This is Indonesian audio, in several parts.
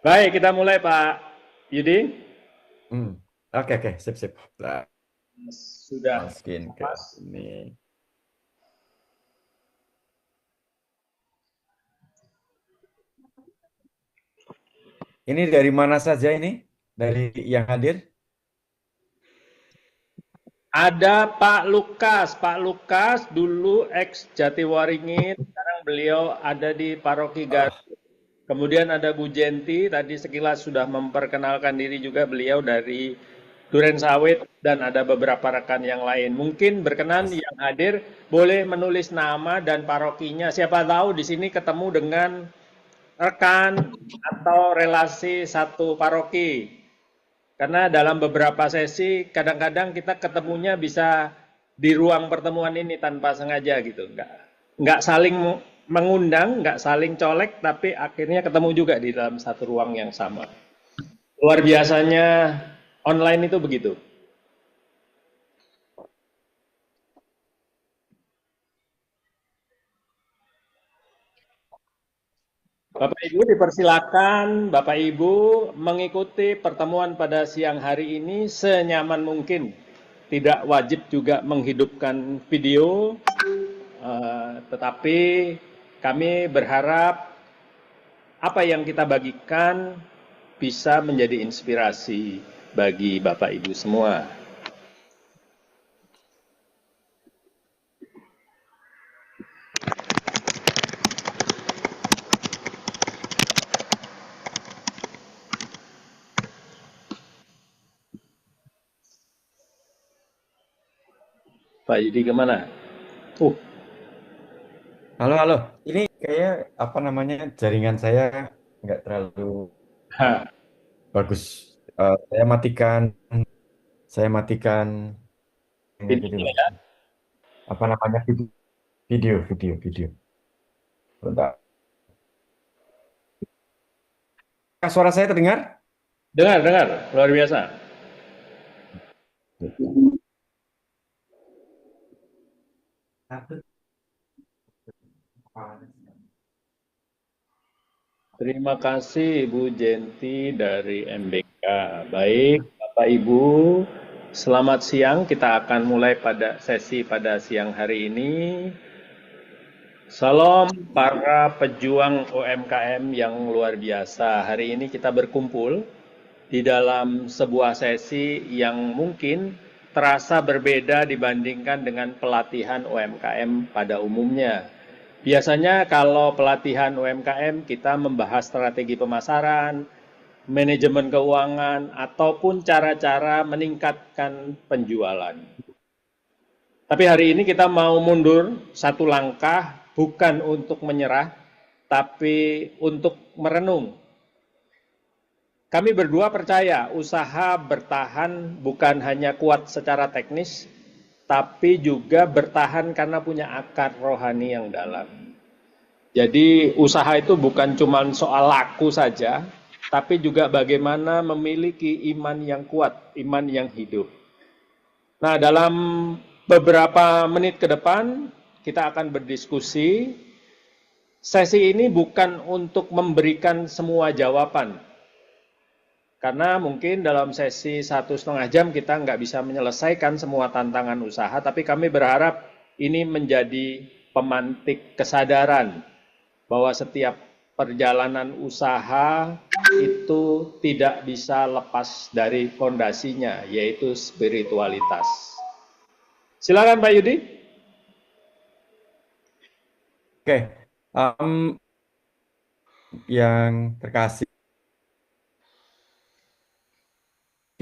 Baik, kita mulai Pak Yudi. Hmm. Oke, oke, sip, sip. Nah, Sudah, masukin ke Mas. ini. Ini dari mana saja ini? Dari yang hadir? Ada Pak Lukas. Pak Lukas dulu ex Jatiwaringin, sekarang beliau ada di Paroki Garut. Oh, Kemudian ada Bu Jenti, tadi sekilas sudah memperkenalkan diri juga beliau dari Duren Sawit dan ada beberapa rekan yang lain. Mungkin berkenan yes. yang hadir boleh menulis nama dan parokinya. Siapa tahu di sini ketemu dengan rekan atau relasi satu paroki. Karena dalam beberapa sesi kadang-kadang kita ketemunya bisa di ruang pertemuan ini tanpa sengaja gitu. Nggak saling mengundang, nggak saling colek, tapi akhirnya ketemu juga di dalam satu ruang yang sama. Luar biasanya online itu begitu. Bapak Ibu dipersilakan Bapak Ibu mengikuti pertemuan pada siang hari ini senyaman mungkin. Tidak wajib juga menghidupkan video, tetapi kami berharap apa yang kita bagikan bisa menjadi inspirasi bagi Bapak Ibu semua. Pak Yudi kemana? Uh, Halo, halo. Ini kayak apa namanya jaringan saya nggak terlalu ha, bagus. Saya matikan ini ini gitu loh. ya. Apa namanya video. Bentar. Suara saya terdengar? Dengar, dengar, luar biasa. Terima kasih Ibu Jenti dari MBK. Baik, Bapak Ibu, selamat siang. Kita akan mulai pada sesi pada siang hari ini. Salam para pejuang UMKM yang luar biasa. Hari ini kita berkumpul di dalam sebuah sesi yang mungkin terasa berbeda dibandingkan dengan pelatihan UMKM pada umumnya. Biasanya kalau pelatihan UMKM kita membahas strategi pemasaran, manajemen keuangan, ataupun cara-cara meningkatkan penjualan. Tapi hari ini kita mau mundur satu langkah, bukan untuk menyerah, tapi untuk merenung. Kami berdua percaya usaha bertahan bukan hanya kuat secara teknis, tapi juga bertahan karena punya akar rohani yang dalam. Jadi usaha itu bukan cuma soal laku saja, tapi juga bagaimana memiliki iman yang kuat, iman yang hidup. Nah, dalam beberapa menit ke depan kita akan berdiskusi. Sesi ini bukan untuk memberikan semua jawaban, karena mungkin dalam sesi 1,5 jam kita nggak bisa menyelesaikan semua tantangan usaha, tapi kami berharap ini menjadi pemantik kesadaran bahwa setiap perjalanan usaha itu tidak bisa lepas dari fondasinya, yaitu spiritualitas. Silakan Pak Yudi. Oke, yang terkasih,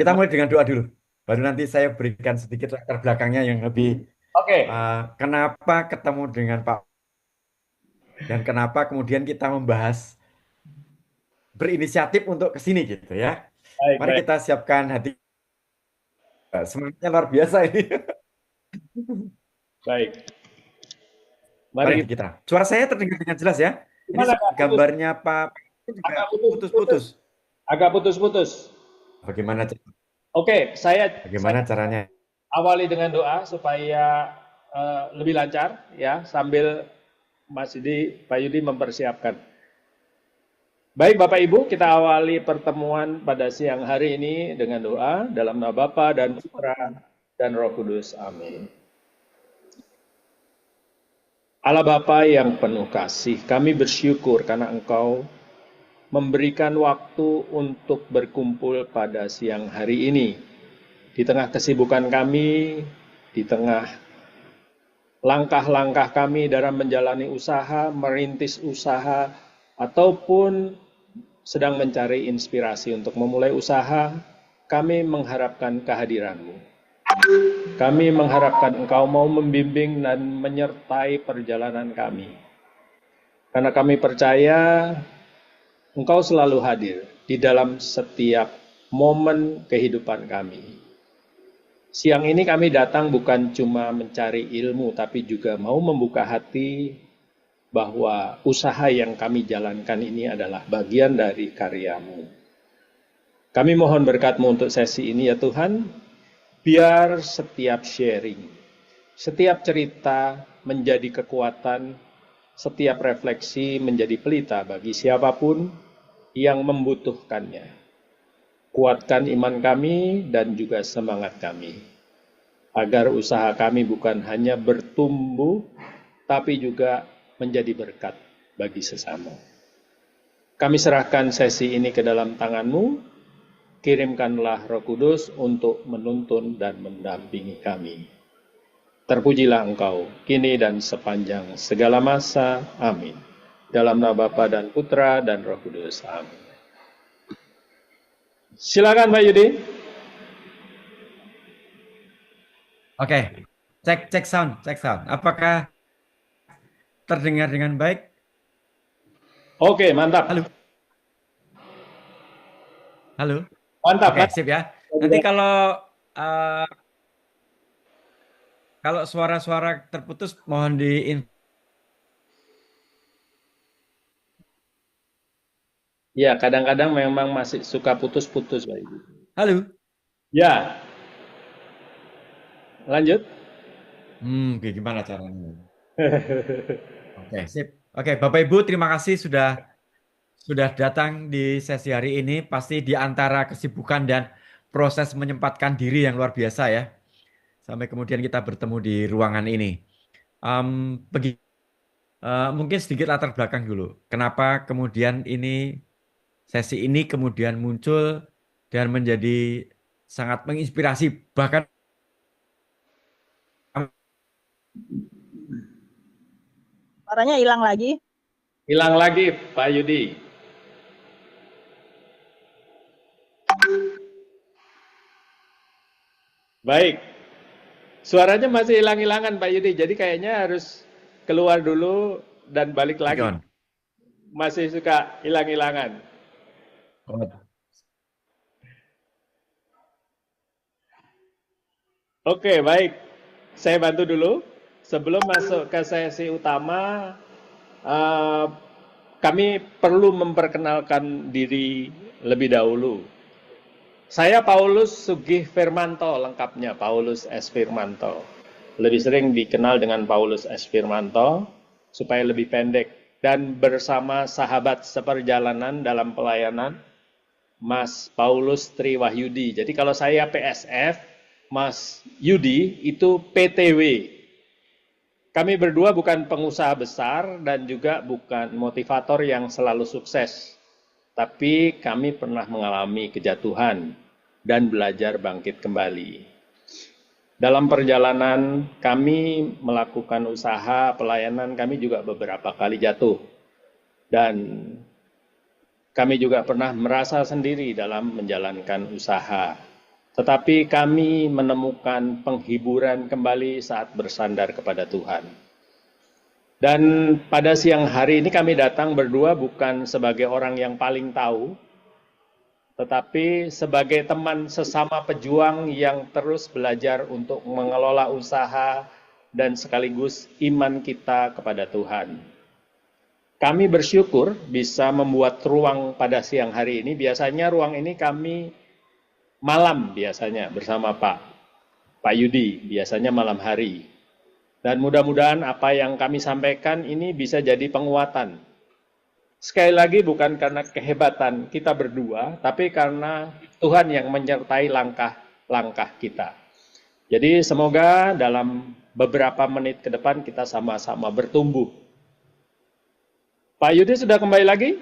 kita mulai dengan doa dulu. Baru nanti saya berikan sedikit latar belakangnya yang lebih Oke, kenapa ketemu dengan Pak dan kenapa kemudian kita membahas berinisiatif untuk ke sini gitu ya. baik, Mari baik, kita siapkan hati. Semangatnya luar biasa ini. baik. Mari Mari. kita. Suara saya terdengar dengan jelas ya. Ini Gimana Kak? Putus? gambarnya Pak itu juga Agak putus-putus. putus-putus. Agak putus-putus. Bagaimana Oke, saya bagaimana caranya? awali dengan doa supaya lebih lancar ya, sambil Mas Yudi, Pak Yudi mempersiapkan. Baik Bapak Ibu, kita awali pertemuan pada siang hari ini dengan doa dalam nama Bapa dan Putra dan Roh Kudus. Amin. Allah Bapa yang penuh kasih, kami bersyukur karena Engkau memberikan waktu untuk berkumpul pada siang hari ini. Di tengah kesibukan kami, di tengah langkah-langkah kami dalam menjalani usaha, merintis usaha, ataupun sedang mencari inspirasi untuk memulai usaha, kami mengharapkan kehadiran-Mu. Kami mengharapkan Engkau mau membimbing dan menyertai perjalanan kami. Karena kami percaya Engkau selalu hadir di dalam setiap momen kehidupan kami. Siang ini kami datang bukan cuma mencari ilmu, tapi juga mau membuka hati bahwa usaha yang kami jalankan ini adalah bagian dari karya-Mu. Kami mohon berkat-Mu untuk sesi ini ya Tuhan, biar setiap sharing, setiap cerita menjadi kekuatan, setiap refleksi menjadi pelita bagi siapapun yang membutuhkannya. Kuatkan iman kami dan juga semangat kami, agar usaha kami bukan hanya bertumbuh, tapi juga menjadi berkat bagi sesama. Kami serahkan sesi ini ke dalam tangan-Mu, kirimkanlah Roh Kudus untuk menuntun dan mendampingi kami. Terpujilah Engkau, kini dan sepanjang segala masa. Amin. Dalam nama Bapa dan Putra dan Roh Kudus. Amin. Silakan Pak Yudi. Oke, cek sound. Apakah terdengar dengan baik? Oke, mantap. Halo. Mantap. Oke, sip ya. Nanti kalau suara-suara terputus mohon di Ya, kadang-kadang memang masih suka putus-putus, Pak Ibu. Halo. Ya. Lanjut. Oke, gimana caranya? Oke, sip. Oke, Bapak Ibu, terima kasih sudah datang di sesi hari ini. Pasti di antara kesibukan dan proses menyempatkan diri yang luar biasa ya. Sampai kemudian kita bertemu di ruangan ini. Mungkin sedikit latar belakang dulu. Kenapa kemudian sesi ini kemudian muncul dan menjadi sangat menginspirasi. Bahkan suaranya hilang lagi. Hilang lagi, Pak Yudi. Baik. Suaranya masih hilang-hilangan, Pak Yudi. Jadi kayaknya harus keluar dulu dan balik lagi. Masih suka hilang-hilangan. Oke, baik. Saya bantu dulu. Sebelum masuk ke sesi utama, kami perlu memperkenalkan diri lebih dahulu. Saya Paulus Sugih Firmanto, lengkapnya Paulus S. Firmanto. Lebih sering dikenal dengan Paulus S. Firmanto, supaya lebih pendek. Dan bersama sahabat seperjalanan dalam pelayanan, Mas Paulus Triwahyudi. Jadi kalau saya PSF, Mas Yudi itu PTW. Kami berdua bukan pengusaha besar dan juga bukan motivator yang selalu sukses. Tapi kami pernah mengalami kejatuhan dan belajar bangkit kembali. Dalam perjalanan kami melakukan usaha pelayanan, kami juga beberapa kali jatuh. Dan kami juga pernah merasa sendiri dalam menjalankan usaha. Tetapi kami menemukan penghiburan kembali saat bersandar kepada Tuhan. Dan pada siang hari ini kami datang berdua bukan sebagai orang yang paling tahu, tetapi sebagai teman sesama pejuang yang terus belajar untuk mengelola usaha dan sekaligus iman kita kepada Tuhan. Kami bersyukur bisa membuat ruang pada siang hari ini. Biasanya ruang ini kami malam biasanya bersama Pak Yudi, biasanya malam hari. Dan mudah-mudahan apa yang kami sampaikan ini bisa jadi penguatan Sekali lagi bukan karena kehebatan kita berdua, tapi karena Tuhan yang menyertai langkah-langkah kita. Jadi semoga dalam beberapa menit ke depan kita sama-sama bertumbuh. Pak Yudi sudah kembali lagi?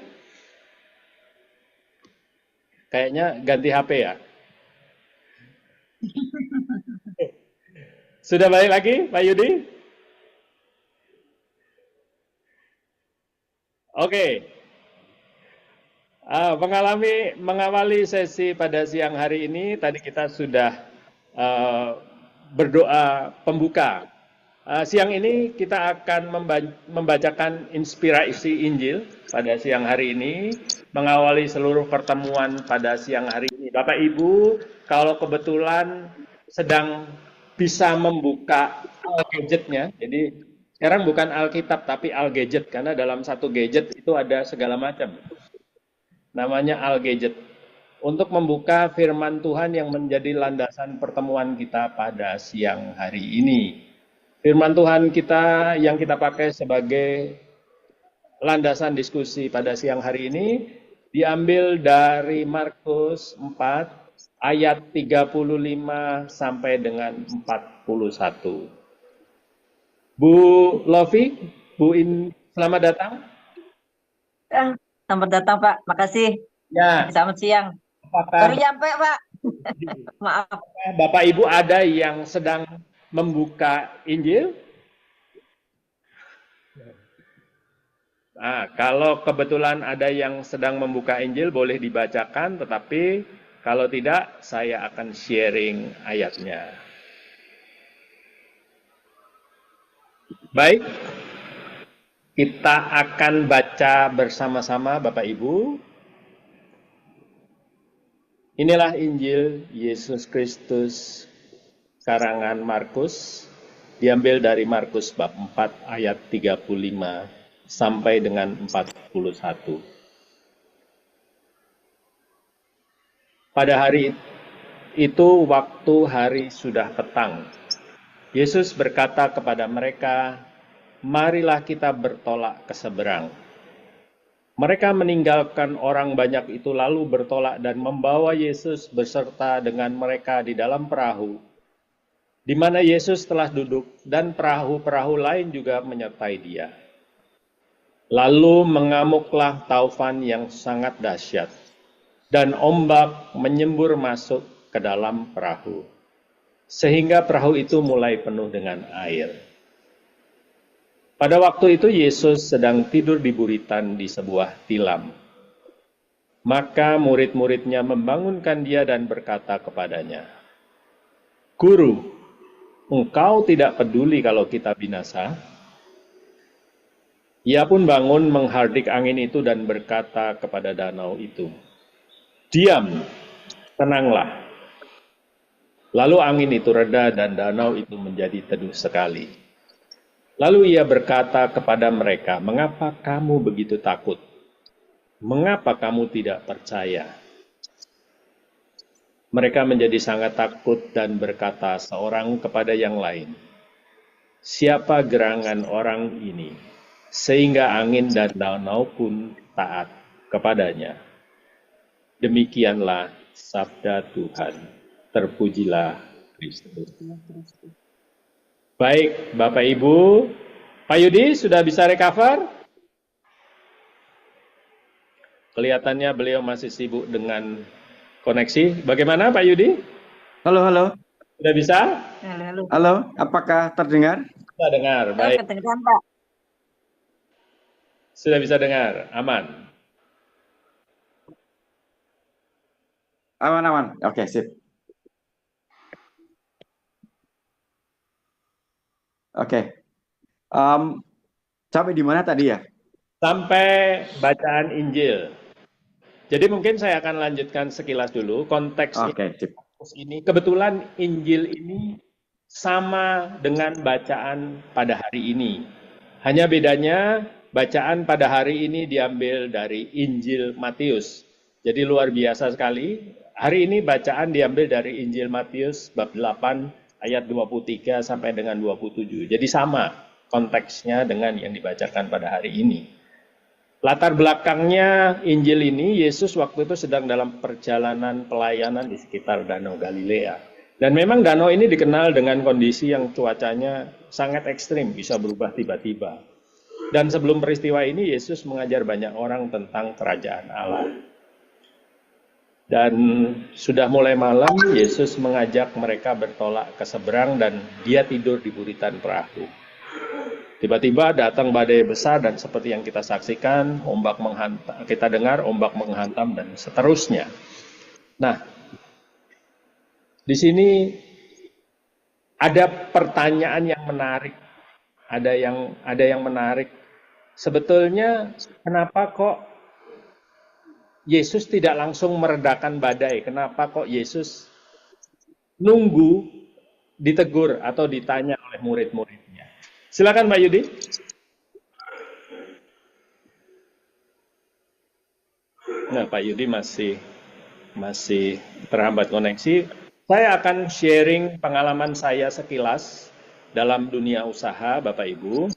Kayaknya ganti HP ya. Sudah balik lagi Pak Yudi? Oke. Mengawali sesi pada siang hari ini, tadi kita sudah berdoa pembuka. Siang ini kita akan membacakan inspirasi Injil pada siang hari ini, mengawali seluruh pertemuan pada siang hari ini. Bapak Ibu, kalau kebetulan sedang bisa membuka gadgetnya, jadi sekarang bukan Alkitab tapi Algadget, karena dalam satu gadget itu ada segala macam. Namanya Algadget. Untuk membuka firman Tuhan yang menjadi landasan pertemuan kita pada siang hari ini. Firman Tuhan kita yang kita pakai sebagai landasan diskusi pada siang hari ini diambil dari Markus 4 ayat 35 sampai dengan 41. Bu Lofi, selamat datang. Selamat datang Pak, makasih. Ya. Selamat siang. Baru nyampe Pak. Maaf. Bapak Ibu ada yang sedang membuka Injil? Nah, kalau kebetulan ada yang sedang membuka Injil boleh dibacakan, tetapi kalau tidak saya akan sharing ayatnya. Baik, kita akan baca bersama-sama Bapak Ibu. Inilah Injil Yesus Kristus karangan Markus, diambil dari Markus bab 4 ayat 35 sampai dengan 41. Pada hari itu waktu hari sudah petang, Yesus berkata kepada mereka, "Marilah kita bertolak ke seberang." Mereka meninggalkan orang banyak itu lalu bertolak dan membawa Yesus beserta dengan mereka di dalam perahu, di mana Yesus telah duduk dan perahu-perahu lain juga menyertai dia. Lalu mengamuklah taufan yang sangat dahsyat, dan ombak menyembur masuk ke dalam perahu, sehingga perahu itu mulai penuh dengan air. Pada waktu itu Yesus sedang tidur di buritan di sebuah tilam. Maka murid-muridnya membangunkan dia dan berkata kepadanya, "Guru, engkau tidak peduli kalau kita binasa?" Ia pun bangun menghardik angin itu dan berkata kepada danau itu, "Diam, tenanglah." Lalu angin itu reda dan danau itu menjadi teduh sekali. Lalu ia berkata kepada mereka, "Mengapa kamu begitu takut? Mengapa kamu tidak percaya?" Mereka menjadi sangat takut dan berkata seorang kepada yang lain, "Siapa gerangan orang ini, sehingga angin dan danau pun taat kepadanya?" Demikianlah sabda Tuhan. Terpujilah Kristus. Baik, Bapak Ibu. Pak Yudi sudah bisa recover? Kelihatannya beliau masih sibuk dengan koneksi. Bagaimana Pak Yudi? Halo, halo. Sudah bisa? Halo, apakah terdengar? Sudah dengar, baik. Kedengeran Pak. Sudah bisa dengar, aman. Aman-aman. Oke, sip. Oke. Sampai di mana tadi ya? Sampai bacaan Injil. Jadi mungkin saya akan lanjutkan sekilas dulu konteks ini. Kebetulan Injil ini sama dengan bacaan pada hari ini. Hanya bedanya bacaan pada hari ini diambil dari Injil Matius. Jadi luar biasa sekali. Hari ini bacaan diambil dari Injil Matius bab 8 ayat 23 sampai dengan 27. Jadi sama konteksnya dengan yang dibacakan pada hari ini. Latar belakangnya Injil ini, Yesus waktu itu sedang dalam perjalanan pelayanan di sekitar Danau Galilea. Dan memang danau ini dikenal dengan kondisi yang cuacanya sangat ekstrim, bisa berubah tiba-tiba. Dan sebelum peristiwa ini, Yesus mengajar banyak orang tentang kerajaan Allah. Dan sudah mulai malam, Yesus mengajak mereka bertolak ke seberang dan dia tidur di buritan perahu. Tiba-tiba datang badai besar dan seperti yang kita saksikan, ombak menghantam, kita dengar ombak menghantam dan seterusnya. Nah, di sini ada pertanyaan yang menarik, ada yang menarik. Sebetulnya kenapa kok Yesus tidak langsung meredakan badai? Kenapa kok Yesus nunggu ditegur atau ditanya oleh murid-muridnya? Silakan Pak Yudi. Nah, Pak Yudi masih terhambat koneksi. Saya akan sharing pengalaman saya sekilas dalam dunia usaha, Bapak Ibu.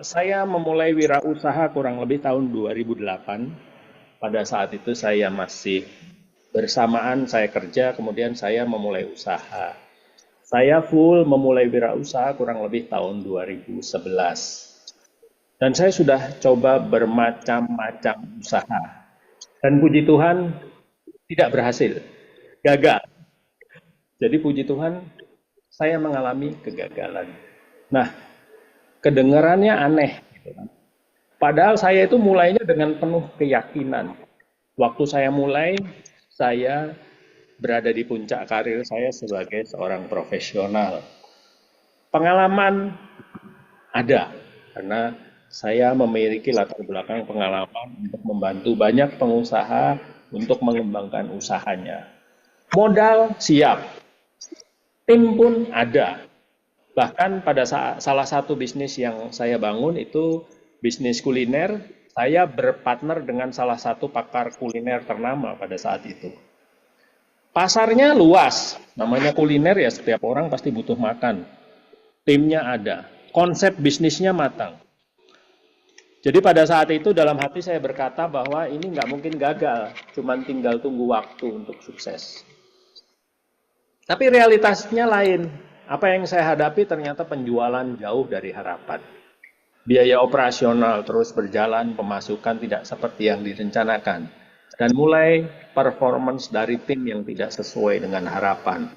Saya memulai wirausaha kurang lebih tahun 2008. Pada saat itu saya masih bersamaan saya kerja, kemudian saya memulai usaha. Saya full memulai wirausaha kurang lebih tahun 2011. Dan saya sudah coba bermacam-macam usaha. Dan puji Tuhan tidak berhasil, gagal. Jadi puji Tuhan saya mengalami kegagalan. Nah, kedengarannya aneh. Padahal saya itu mulainya dengan penuh keyakinan. Waktu saya mulai, saya berada di puncak karir saya sebagai seorang profesional. Pengalaman ada, karena saya memiliki latar belakang pengalaman untuk membantu banyak pengusaha untuk mengembangkan usahanya. Modal siap, tim pun ada. Bahkan pada salah satu bisnis yang saya bangun itu bisnis kuliner, saya berpartner dengan salah satu pakar kuliner ternama pada saat itu. Pasarnya luas, namanya kuliner ya setiap orang pasti butuh makan. Timnya ada, konsep bisnisnya matang. Jadi pada saat itu dalam hati saya berkata bahwa ini nggak mungkin gagal, cuman tinggal tunggu waktu untuk sukses. Tapi realitasnya lain. Apa yang saya hadapi ternyata penjualan jauh dari harapan. Biaya operasional terus berjalan, pemasukan tidak seperti yang direncanakan. Dan mulai performance dari tim yang tidak sesuai dengan harapan.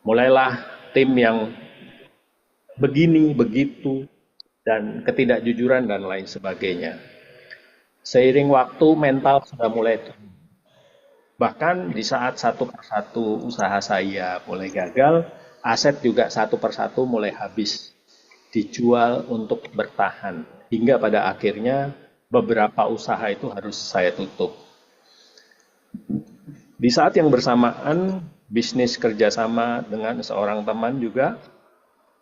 Mulailah tim yang begini, begitu, dan ketidakjujuran dan lain sebagainya. Seiring waktu mental sudah mulai turun. Bahkan di saat satu persatu usaha saya mulai gagal, aset juga satu persatu mulai habis. Dijual untuk bertahan. Hingga pada akhirnya beberapa usaha itu harus saya tutup. Di saat yang bersamaan, bisnis kerjasama dengan seorang teman juga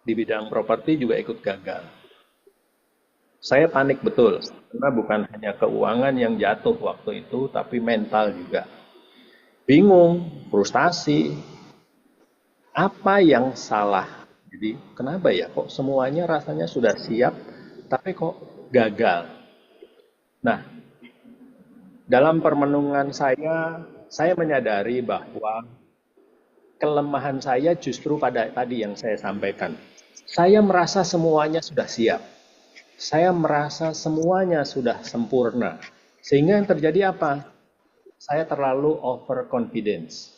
di bidang properti juga ikut gagal. Saya panik betul, karena bukan hanya keuangan yang jatuh waktu itu, tapi mental juga. Bingung, frustasi, apa yang salah? Jadi kenapa ya kok semuanya rasanya sudah siap, tapi kok gagal? Nah, dalam permenungan saya menyadari bahwa kelemahan saya justru pada tadi yang saya sampaikan. Saya merasa semuanya sudah siap. Saya merasa semuanya sudah sempurna. Sehingga yang terjadi apa? Saya terlalu overconfidence.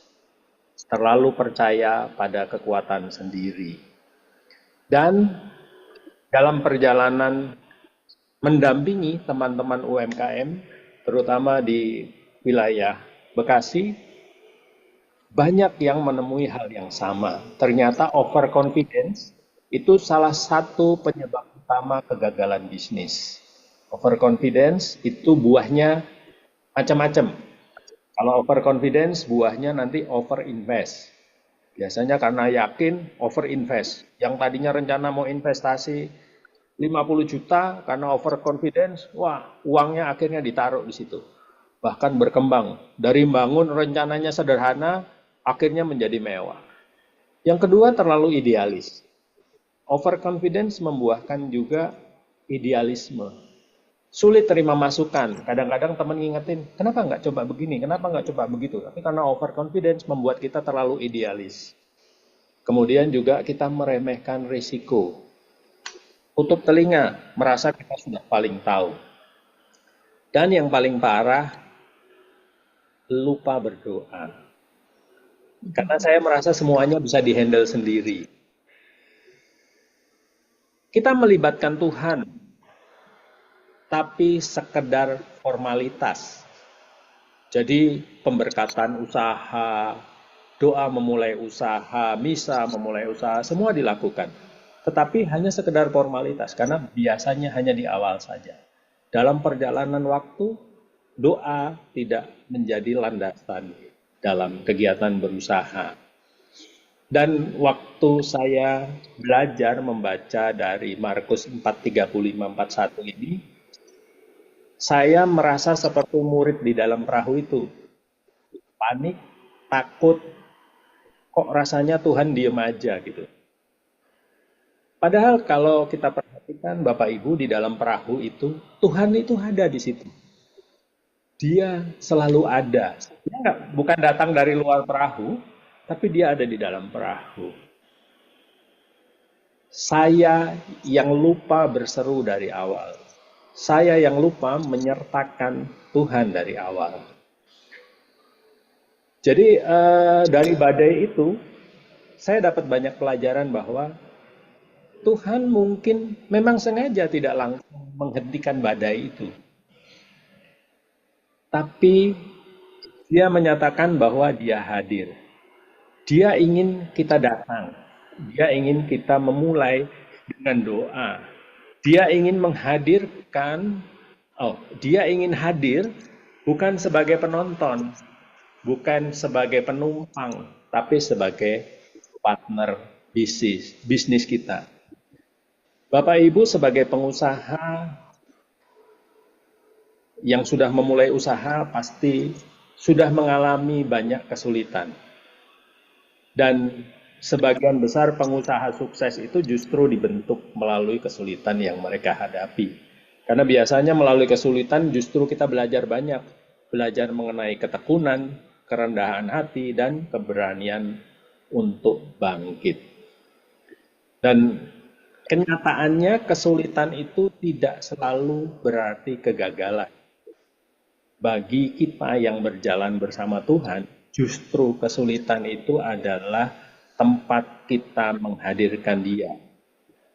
Terlalu percaya pada kekuatan sendiri. Dan dalam perjalanan mendampingi teman-teman UMKM, terutama di wilayah Bekasi, banyak yang menemui hal yang sama. Ternyata overconfidence itu salah satu penyebab utama kegagalan bisnis. Overconfidence itu buahnya macam-macam. Kalau overconfidence, buahnya nanti overinvest. Biasanya karena yakin, overinvest. Yang tadinya rencana mau investasi 50 juta karena overconfidence, wah uangnya akhirnya ditaruh di situ. Bahkan berkembang. Dari bangun rencananya sederhana, akhirnya menjadi mewah. Yang kedua terlalu idealis. Overconfidence membuahkan juga idealisme. Sulit terima masukan. Kadang-kadang teman ngingetin, kenapa nggak coba begini, kenapa nggak coba begitu. Tapi karena overconfidence membuat kita terlalu idealis. Kemudian juga kita meremehkan risiko. Tutup telinga, merasa kita sudah paling tahu. Dan yang paling parah, lupa berdoa. Karena saya merasa semuanya bisa dihandle sendiri. Kita melibatkan Tuhan, tapi sekedar formalitas. Jadi pemberkatan usaha, doa memulai usaha, misa memulai usaha, semua dilakukan. Tetapi hanya sekedar formalitas, karena biasanya hanya di awal saja. Dalam perjalanan waktu, doa tidak menjadi landasan dalam kegiatan berusaha. Dan waktu saya belajar membaca dari Markus 4:35-41 ini, saya merasa seperti murid di dalam perahu itu. Panik, takut, kok rasanya Tuhan diem aja gitu. Padahal kalau kita perhatikan Bapak Ibu di dalam perahu itu, Tuhan itu ada di situ. Dia selalu ada. Dia bukan datang dari luar perahu, tapi dia ada di dalam perahu. Saya yang lupa berseru dari awal. Saya yang lupa menyertakan Tuhan dari awal. Jadi dari badai itu, saya dapat banyak pelajaran bahwa Tuhan mungkin memang sengaja tidak langsung menghentikan badai itu. Tapi dia menyatakan bahwa dia hadir. Dia ingin kita datang. Dia ingin kita memulai dengan doa. Dia ingin menghadirkan, dia ingin hadir bukan sebagai penonton, bukan sebagai penumpang, tapi sebagai partner bisnis kita. Bapak Ibu sebagai pengusaha yang sudah memulai usaha pasti sudah mengalami banyak kesulitan. Dan sebagian besar pengusaha sukses itu justru dibentuk melalui kesulitan yang mereka hadapi. Karena biasanya melalui kesulitan justru kita belajar banyak. Belajar mengenai ketekunan, kerendahan hati, dan keberanian untuk bangkit. Dan kenyataannya kesulitan itu tidak selalu berarti kegagalan. Bagi kita yang berjalan bersama Tuhan, justru kesulitan itu adalah tempat kita menghadirkan Dia.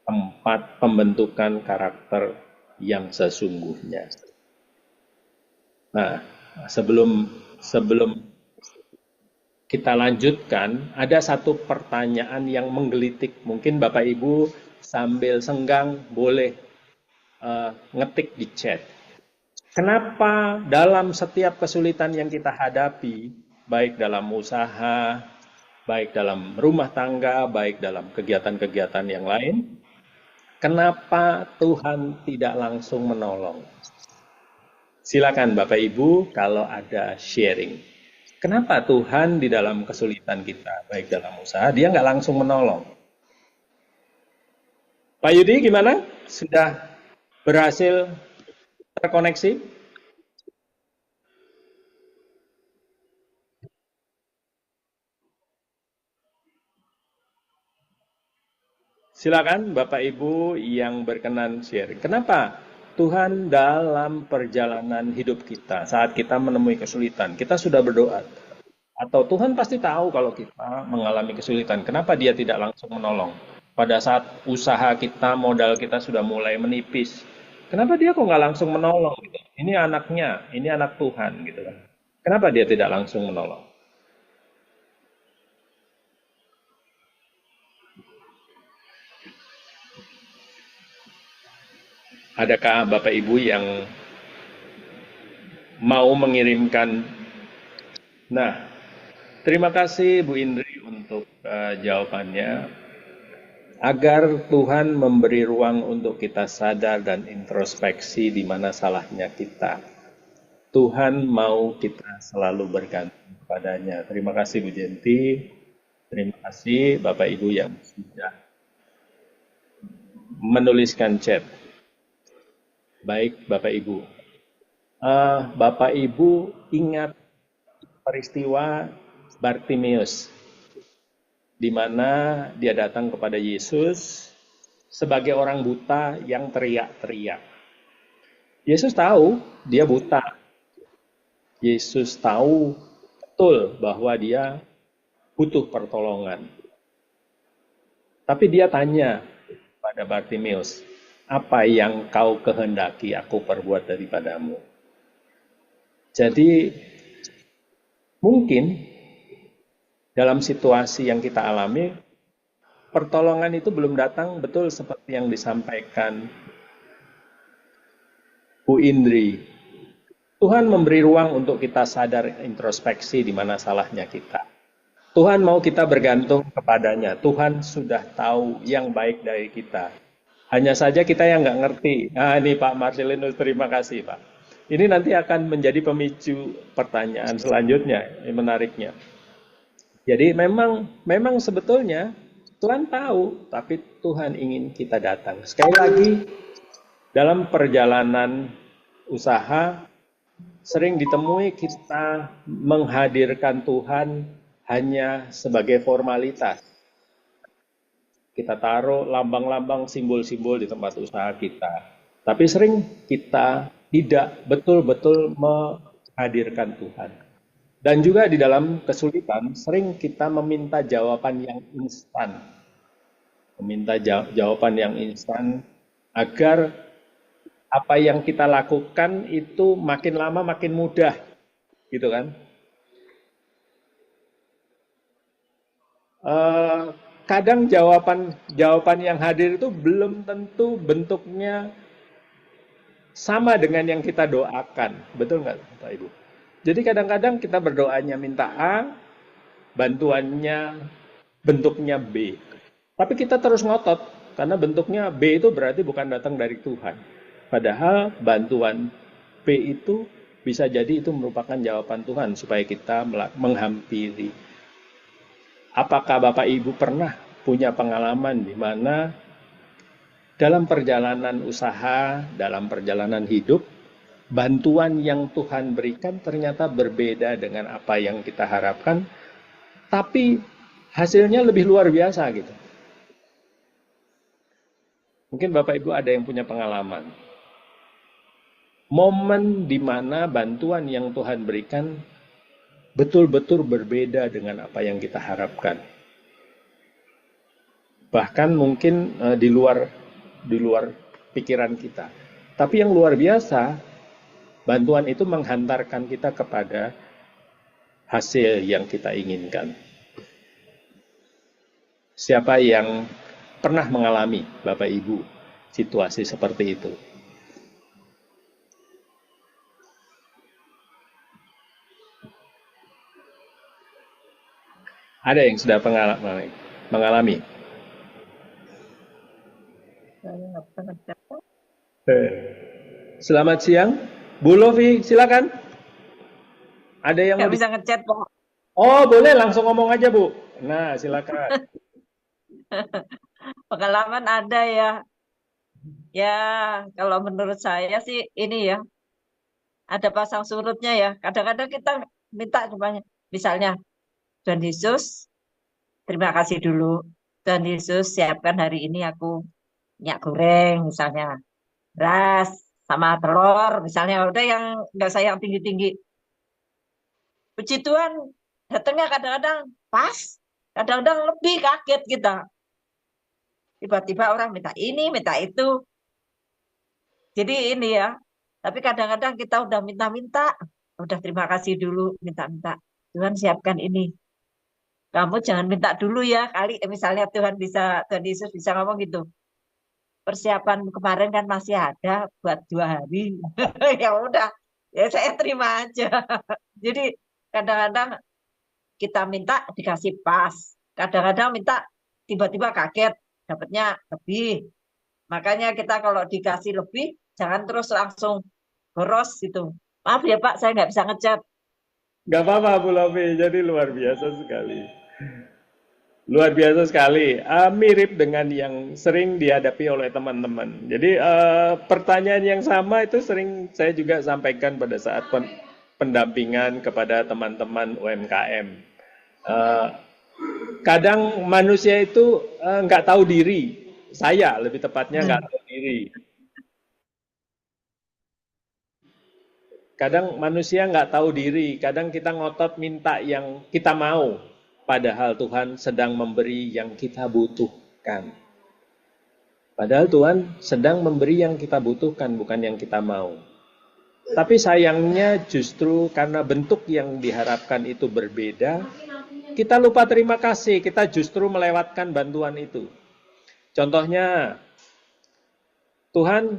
Tempat pembentukan karakter yang sesungguhnya. Nah, sebelum kita lanjutkan, ada satu pertanyaan yang menggelitik. Mungkin Bapak Ibu sambil senggang boleh ngetik di chat. Kenapa dalam setiap kesulitan yang kita hadapi, baik dalam usaha, baik dalam rumah tangga, baik dalam kegiatan-kegiatan yang lain, kenapa Tuhan tidak langsung menolong? Silakan Bapak Ibu kalau ada sharing. Kenapa Tuhan di dalam kesulitan kita, baik dalam usaha, dia nggak langsung menolong? Pak Yudi gimana? Sudah berhasil terkoneksi? Silakan Bapak Ibu yang berkenan sharing. Kenapa Tuhan dalam perjalanan hidup kita, saat kita menemui kesulitan, kita sudah berdoa. Atau Tuhan pasti tahu kalau kita mengalami kesulitan. Kenapa dia tidak langsung menolong? Pada saat usaha kita, modal kita sudah mulai menipis. Kenapa dia kok nggak langsung menolong? Gitu? Ini anaknya, ini anak Tuhan. Gitu kan. Kenapa dia tidak langsung menolong? Adakah Bapak Ibu yang mau mengirimkan? Nah, terima kasih Bu Indri untuk jawabannya. Agar Tuhan memberi ruang untuk kita sadar dan introspeksi di mana salahnya kita. Tuhan mau kita selalu bergantung kepadanya. Terima kasih Bu Jenti. Terima kasih Bapak Ibu yang sudah menuliskan chat. Baik, Bapak Ibu. Bapak Ibu ingat peristiwa Bartimeus, di mana dia datang kepada Yesus sebagai orang buta yang teriak-teriak. Yesus tahu dia buta. Yesus tahu betul bahwa dia butuh pertolongan. Tapi dia tanya pada Bartimeus, apa yang kau kehendaki aku perbuat daripadamu? Jadi mungkin dalam situasi yang kita alami, pertolongan itu belum datang betul seperti yang disampaikan Bu Indri. Tuhan memberi ruang untuk kita sadar introspeksi di mana salahnya kita. Tuhan mau kita bergantung kepadanya. Tuhan sudah tahu yang baik dari kita. Hanya saja kita yang nggak ngerti. Nah ini Pak Marcelinus, terima kasih Pak. Ini nanti akan menjadi pemicu pertanyaan selanjutnya, yang menariknya. Jadi memang sebetulnya Tuhan tahu, tapi Tuhan ingin kita datang. Sekali lagi, dalam perjalanan usaha, sering ditemui kita menghadirkan Tuhan hanya sebagai formalitas. Kita taruh lambang-lambang, simbol-simbol di tempat usaha kita. Tapi sering kita tidak betul-betul menghadirkan Tuhan. Dan juga di dalam kesulitan, sering kita meminta jawaban yang instan. Meminta jawaban yang instan agar apa yang kita lakukan itu makin lama makin mudah. Gitu kan? Kadang jawaban yang hadir itu belum tentu bentuknya sama dengan yang kita doakan. Betul nggak Bapak Ibu? Jadi kadang-kadang kita berdoanya minta A, bantuannya bentuknya B. Tapi kita terus ngotot, karena bentuknya B itu berarti bukan datang dari Tuhan. Padahal bantuan B itu bisa jadi itu merupakan jawaban Tuhan supaya kita menghampiri. Apakah Bapak Ibu pernah punya pengalaman di mana dalam perjalanan usaha, dalam perjalanan hidup, bantuan yang Tuhan berikan ternyata berbeda dengan apa yang kita harapkan, tapi hasilnya lebih luar biasa gitu. Mungkin Bapak Ibu ada yang punya pengalaman. Momen di mana bantuan yang Tuhan berikan betul-betul berbeda dengan apa yang kita harapkan. Bahkan mungkin di luar pikiran kita. Tapi yang luar biasa, bantuan itu menghantarkan kita kepada hasil yang kita inginkan. Siapa yang pernah mengalami, Bapak Ibu, situasi seperti itu? Ada yang sudah mengalami? Selamat siang, Bu Lovi, silakan. Ada yang nggak bisa ngechat, Pak. Oh, boleh langsung ngomong aja, Bu. Nah, silakan. Pengalaman ada ya. Ya, kalau menurut saya sih ini ya, ada pasang surutnya ya. Kadang-kadang kita minta misalnya, Tuhan Yesus, terima kasih dulu. Tuhan Yesus, siapkan hari ini aku minyak goreng misalnya, beras sama telur misalnya, udah yang nggak saya yang tinggi-tinggi. Puji Tuhan, datangnya kadang-kadang pas, kadang-kadang lebih kaget kita. Tiba-tiba orang minta ini, minta itu. Jadi ini ya, tapi kadang-kadang kita udah minta-minta, udah terima kasih dulu, minta-minta. Tuhan siapkan ini. Kamu jangan minta dulu ya, kali misalnya Tuhan Yesus bisa ngomong gitu. Persiapan kemarin kan masih ada buat 2 hari. Ya udah, ya saya terima aja. Jadi kadang-kadang kita minta dikasih pas. Kadang-kadang minta tiba-tiba kaget, dapatnya lebih. Makanya kita kalau dikasih lebih, jangan terus langsung boros gitu. Maaf ya Pak, saya nggak bisa ngechat. Nggak apa-apa, Bu Lovi. Jadi luar biasa sekali. Luar biasa sekali. Mirip dengan yang sering dihadapi oleh teman-teman. Jadi pertanyaan yang sama itu sering saya juga sampaikan pada saat pendampingan kepada teman-teman UMKM. Eh, Kadang manusia itu nggak tahu diri. Saya lebih tepatnya nggak tahu diri. Kadang manusia nggak tahu diri, kadang kita ngotot minta yang kita mau, padahal Tuhan sedang memberi yang kita butuhkan. Padahal Tuhan sedang memberi yang kita butuhkan, bukan yang kita mau. Tapi sayangnya justru karena bentuk yang diharapkan itu berbeda, kita lupa terima kasih, kita justru melewatkan bantuan itu. Contohnya, Tuhan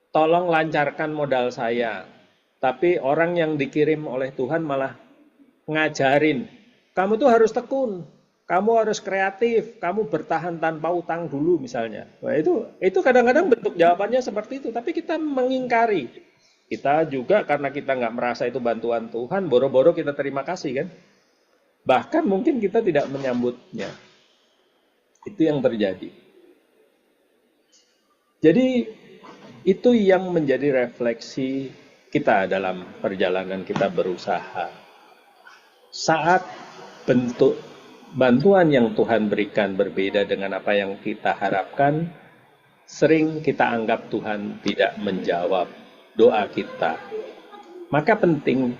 tolong lancarkan modal saya. Tapi orang yang dikirim oleh Tuhan malah ngajarin, kamu tuh harus tekun, kamu harus kreatif, kamu bertahan tanpa utang dulu misalnya. Nah, itu kadang-kadang bentuk jawabannya seperti itu, tapi kita mengingkari. Kita juga karena kita nggak merasa itu bantuan Tuhan, boro-boro kita terima kasih kan. Bahkan mungkin kita tidak menyambutnya. Itu yang terjadi. Jadi itu yang menjadi refleksi kita dalam perjalanan kita berusaha. Saat bentuk bantuan yang Tuhan berikan berbeda dengan apa yang kita harapkan, sering kita anggap Tuhan tidak menjawab doa kita. Maka penting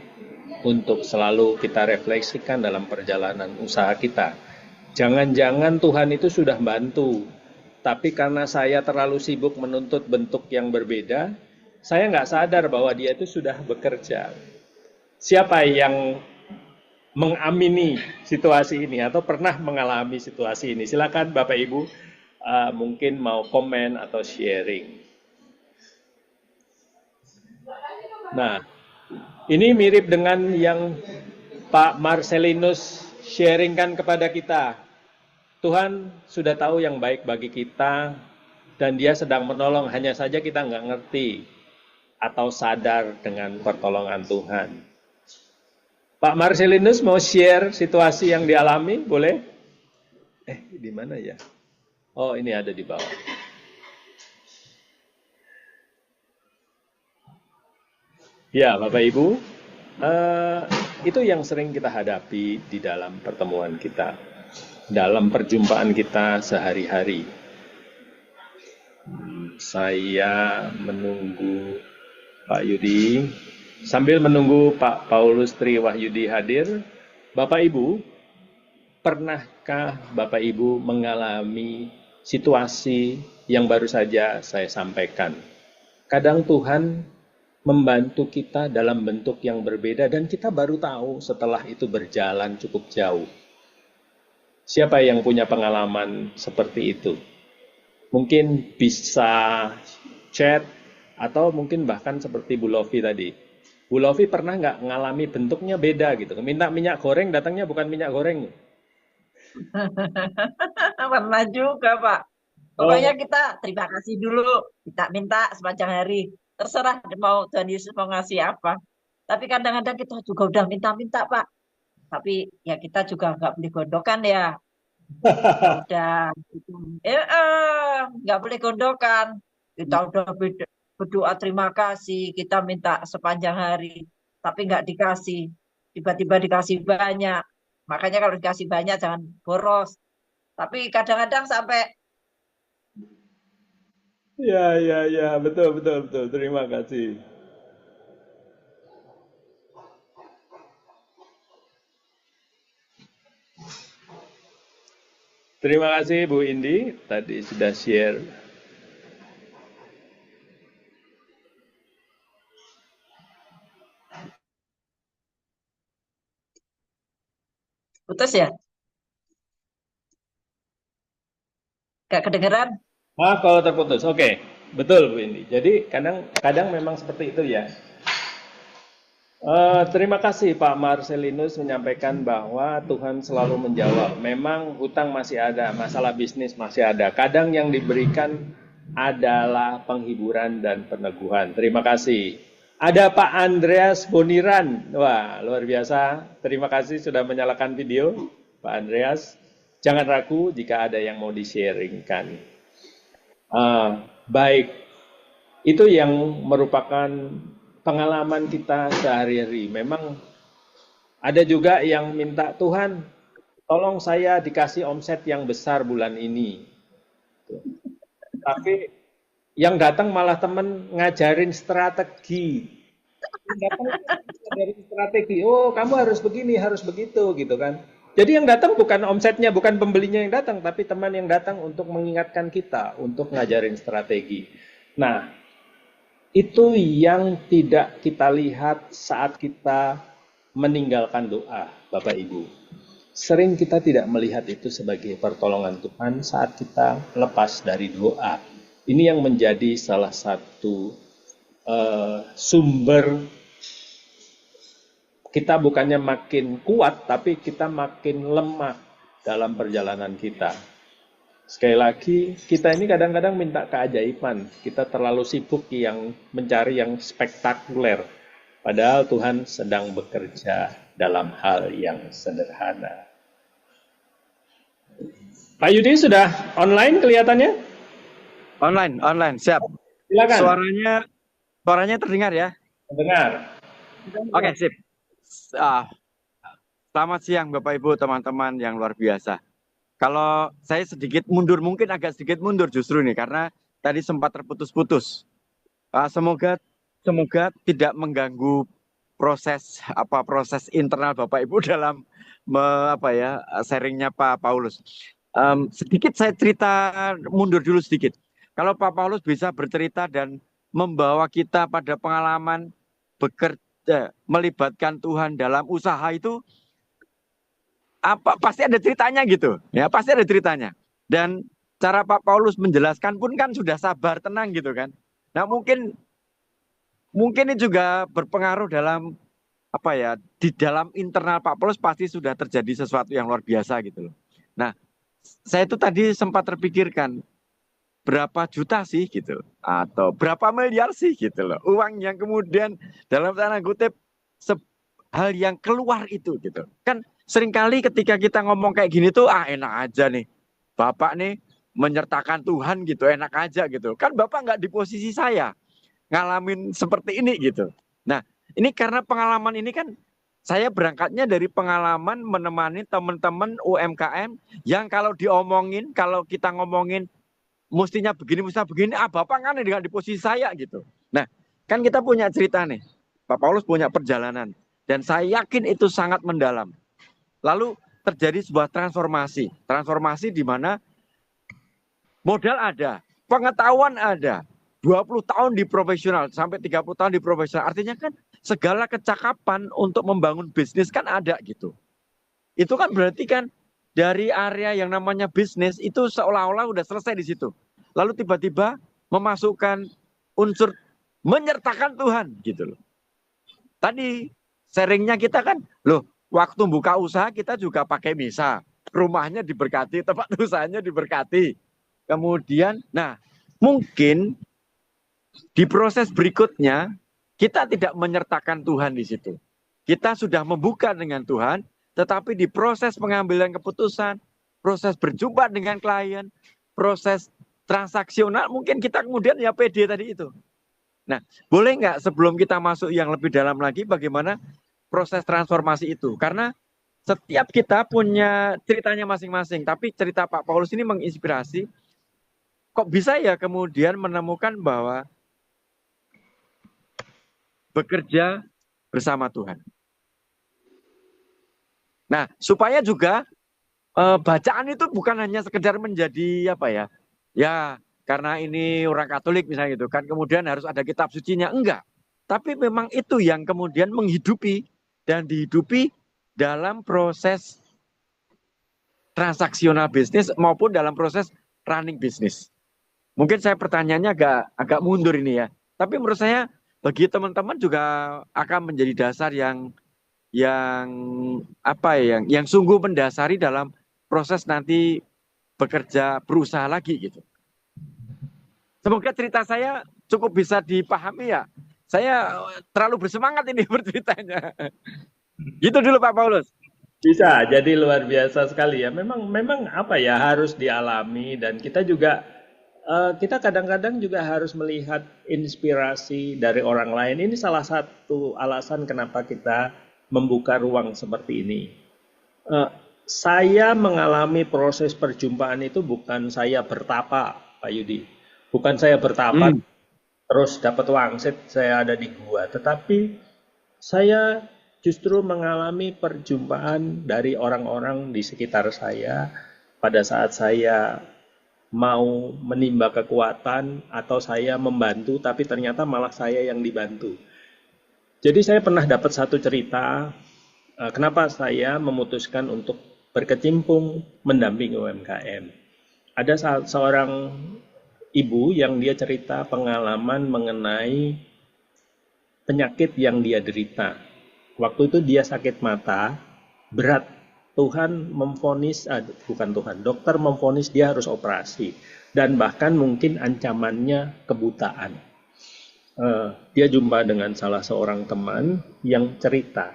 untuk selalu kita refleksikan dalam perjalanan usaha kita. Jangan-jangan Tuhan itu sudah bantu, tapi karena saya terlalu sibuk menuntut bentuk yang berbeda, saya nggak sadar bahwa dia itu sudah bekerja. Siapa yang mengamini situasi ini atau pernah mengalami situasi ini? Silakan Bapak Ibu mungkin mau komen atau sharing. Nah, ini mirip dengan yang Pak Marcelinus sharingkan kepada kita. Tuhan sudah tahu yang baik bagi kita dan dia sedang menolong, hanya saja kita nggak ngerti atau sadar dengan pertolongan Tuhan. Pak Marcelinus mau share situasi yang dialami, boleh? Di mana ya? Oh, ini ada di bawah. Ya, Bapak Ibu, itu yang sering kita hadapi di dalam pertemuan kita, dalam perjumpaan kita sehari-hari. Saya menunggu Pak Yudi, sambil menunggu Pak Paulus Tri Wahyudi hadir. Bapak Ibu, pernahkah Bapak Ibu mengalami situasi yang baru saja saya sampaikan? Kadang Tuhan membantu kita dalam bentuk yang berbeda dan kita baru tahu setelah itu berjalan cukup jauh. Siapa yang punya pengalaman seperti itu? Mungkin bisa chat atau mungkin bahkan seperti Bu Lofi tadi. Bu Lofi pernah nggak ngalami bentuknya beda gitu? Minta minyak goreng, datangnya bukan minyak goreng. Pernah juga, Pak. Pokoknya kita terima kasih dulu, kita minta sepanjang hari. Terserah mau Tuhan Yesus mau ngasih apa. Tapi kadang-kadang kita juga udah minta-minta, Pak. Tapi ya kita juga nggak boleh gondokan ya. Udah, nggak boleh gondokan. Kita udah berdoa terima kasih, kita minta sepanjang hari, tapi nggak dikasih. Tiba-tiba dikasih banyak. Makanya kalau dikasih banyak jangan boros. Tapi kadang-kadang sampai Ya, betul. Terima kasih. Terima kasih Bu Indi, tadi sudah share. putus ya, nggak kedengeran. Maaf kalau terputus. Oke, betul Bu Indi. Jadi kadang memang seperti itu ya. Terima kasih Pak Marcelinus menyampaikan bahwa Tuhan selalu menjawab. Memang hutang masih ada, masalah bisnis masih ada. Kadang yang diberikan adalah penghiburan dan peneguhan. Terima kasih. Ada Pak Andreas Boniran. Wah, luar biasa. Terima kasih sudah menyalakan video, Pak Andreas. Jangan ragu jika ada yang mau di-sharingkan. Baik, itu yang merupakan pengalaman kita sehari-hari. Memang ada juga yang minta, Tuhan, tolong saya dikasih omset yang besar bulan ini. Tapi yang datang malah teman ngajarin strategi. Yang datang ngajarin strategi. Oh, kamu harus begini, harus begitu, gitu kan. Jadi yang datang bukan omsetnya, bukan pembelinya yang datang, tapi teman yang datang untuk mengingatkan kita, untuk ngajarin strategi. Nah, itu yang tidak kita lihat saat kita meninggalkan doa, Bapak Ibu. Sering kita tidak melihat itu sebagai pertolongan Tuhan saat kita lepas dari doa. Ini yang menjadi salah satu sumber kita bukannya makin kuat, tapi kita makin lemah dalam perjalanan kita. Sekali lagi, kita ini kadang-kadang minta keajaiban. Kita terlalu sibuk yang mencari yang spektakuler. Padahal Tuhan sedang bekerja dalam hal yang sederhana. Pak Yudi sudah online kelihatannya? Online, siap. Silakan. Suaranya terdengar ya? Mendengar. Oke, sip. Selamat siang Bapak Ibu, teman-teman yang luar biasa. Kalau saya mungkin agak sedikit mundur justru nih, karena tadi sempat terputus-putus. Semoga tidak mengganggu proses internal Bapak Ibu dalam sharingnya Pak Paulus. Sedikit saya mundur dulu sedikit. Kalau Pak Paulus bisa bercerita dan membawa kita pada pengalaman bekerja melibatkan Tuhan dalam usaha itu, pasti ada ceritanya gitu, ya pasti ada ceritanya. Dan cara Pak Paulus menjelaskan pun kan sudah sabar, tenang gitu kan. Nah mungkin ini juga berpengaruh dalam di dalam internal Pak Paulus pasti sudah terjadi sesuatu yang luar biasa gitu loh. Nah, saya itu tadi sempat terpikirkan berapa juta sih gitu, atau berapa miliar sih gitu loh, uang yang kemudian dalam tanda kutip hal yang keluar itu gitu. Kan seringkali ketika kita ngomong kayak gini tuh, enak aja nih, Bapak nih menyertakan Tuhan gitu, enak aja gitu. Kan Bapak nggak di posisi saya ngalamin seperti ini gitu. Nah, ini karena pengalaman ini kan saya berangkatnya dari pengalaman menemani teman-teman UMKM yang kalau kita ngomongin mestinya begini, Bapak kan dengan di posisi saya gitu. Nah, kan kita punya cerita nih. Pak Paulus punya perjalanan. Dan saya yakin itu sangat mendalam. Lalu terjadi sebuah transformasi. Transformasi di mana modal ada, pengetahuan ada. 20 tahun di profesional, sampai 30 tahun di profesional. Artinya kan segala kecakapan untuk membangun bisnis kan ada gitu. Itu kan berarti kan dari area yang namanya bisnis itu seolah-olah udah selesai di situ. Lalu tiba-tiba memasukkan unsur menyertakan Tuhan gitu loh. Tadi sharingnya kita kan, waktu buka usaha kita juga pakai misa. Rumahnya diberkati, tempat usahanya diberkati. Kemudian, mungkin di proses berikutnya kita tidak menyertakan Tuhan di situ. Kita sudah membuka dengan Tuhan, tetapi di proses pengambilan keputusan, proses berjumpa dengan klien, proses transaksional, mungkin kita kemudian ya pede tadi itu. Nah, boleh nggak sebelum kita masuk yang lebih dalam lagi, bagaimana proses transformasi itu? Karena setiap kita punya ceritanya masing-masing, tapi cerita Pak Paulus ini menginspirasi. Kok bisa ya kemudian menemukan bahwa bekerja bersama Tuhan. Nah, supaya juga bacaan itu bukan hanya sekedar menjadi ya karena ini orang Katolik misalnya gitu kan, kemudian harus ada kitab sucinya, enggak. Tapi memang itu yang kemudian menghidupi dan dihidupi dalam proses transaksional bisnis maupun dalam proses running bisnis. Mungkin saya pertanyaannya agak mundur ini ya. Tapi menurut saya bagi teman-teman juga akan menjadi dasar yang sungguh mendasari dalam proses nanti berusaha lagi gitu. Semoga cerita saya cukup bisa dipahami ya. Saya terlalu bersemangat ini berceritanya. Gitu dulu Pak Paulus. Bisa jadi luar biasa sekali ya. Memang apa ya, harus dialami, dan kita juga kita kadang-kadang juga harus melihat inspirasi dari orang lain. Ini salah satu alasan kenapa kita membuka ruang seperti ini. Eh, saya mengalami proses perjumpaan itu bukan saya bertapa, Pak Yudi. Bukan saya bertapa Hmm. terus dapat wangsit saya ada di gua, tetapi saya justru mengalami perjumpaan dari orang-orang di sekitar saya pada saat saya mau menimba kekuatan atau saya membantu, tapi ternyata malah saya yang dibantu. Jadi saya pernah dapat satu cerita, kenapa saya memutuskan untuk berkecimpung mendampingi UMKM. Ada seorang ibu yang dia cerita pengalaman mengenai penyakit yang dia derita. Waktu itu dia sakit mata, berat. Tuhan memvonis, bukan Tuhan, dokter memvonis dia harus operasi. Dan bahkan mungkin ancamannya kebutaan. Dia jumpa dengan salah seorang teman yang cerita.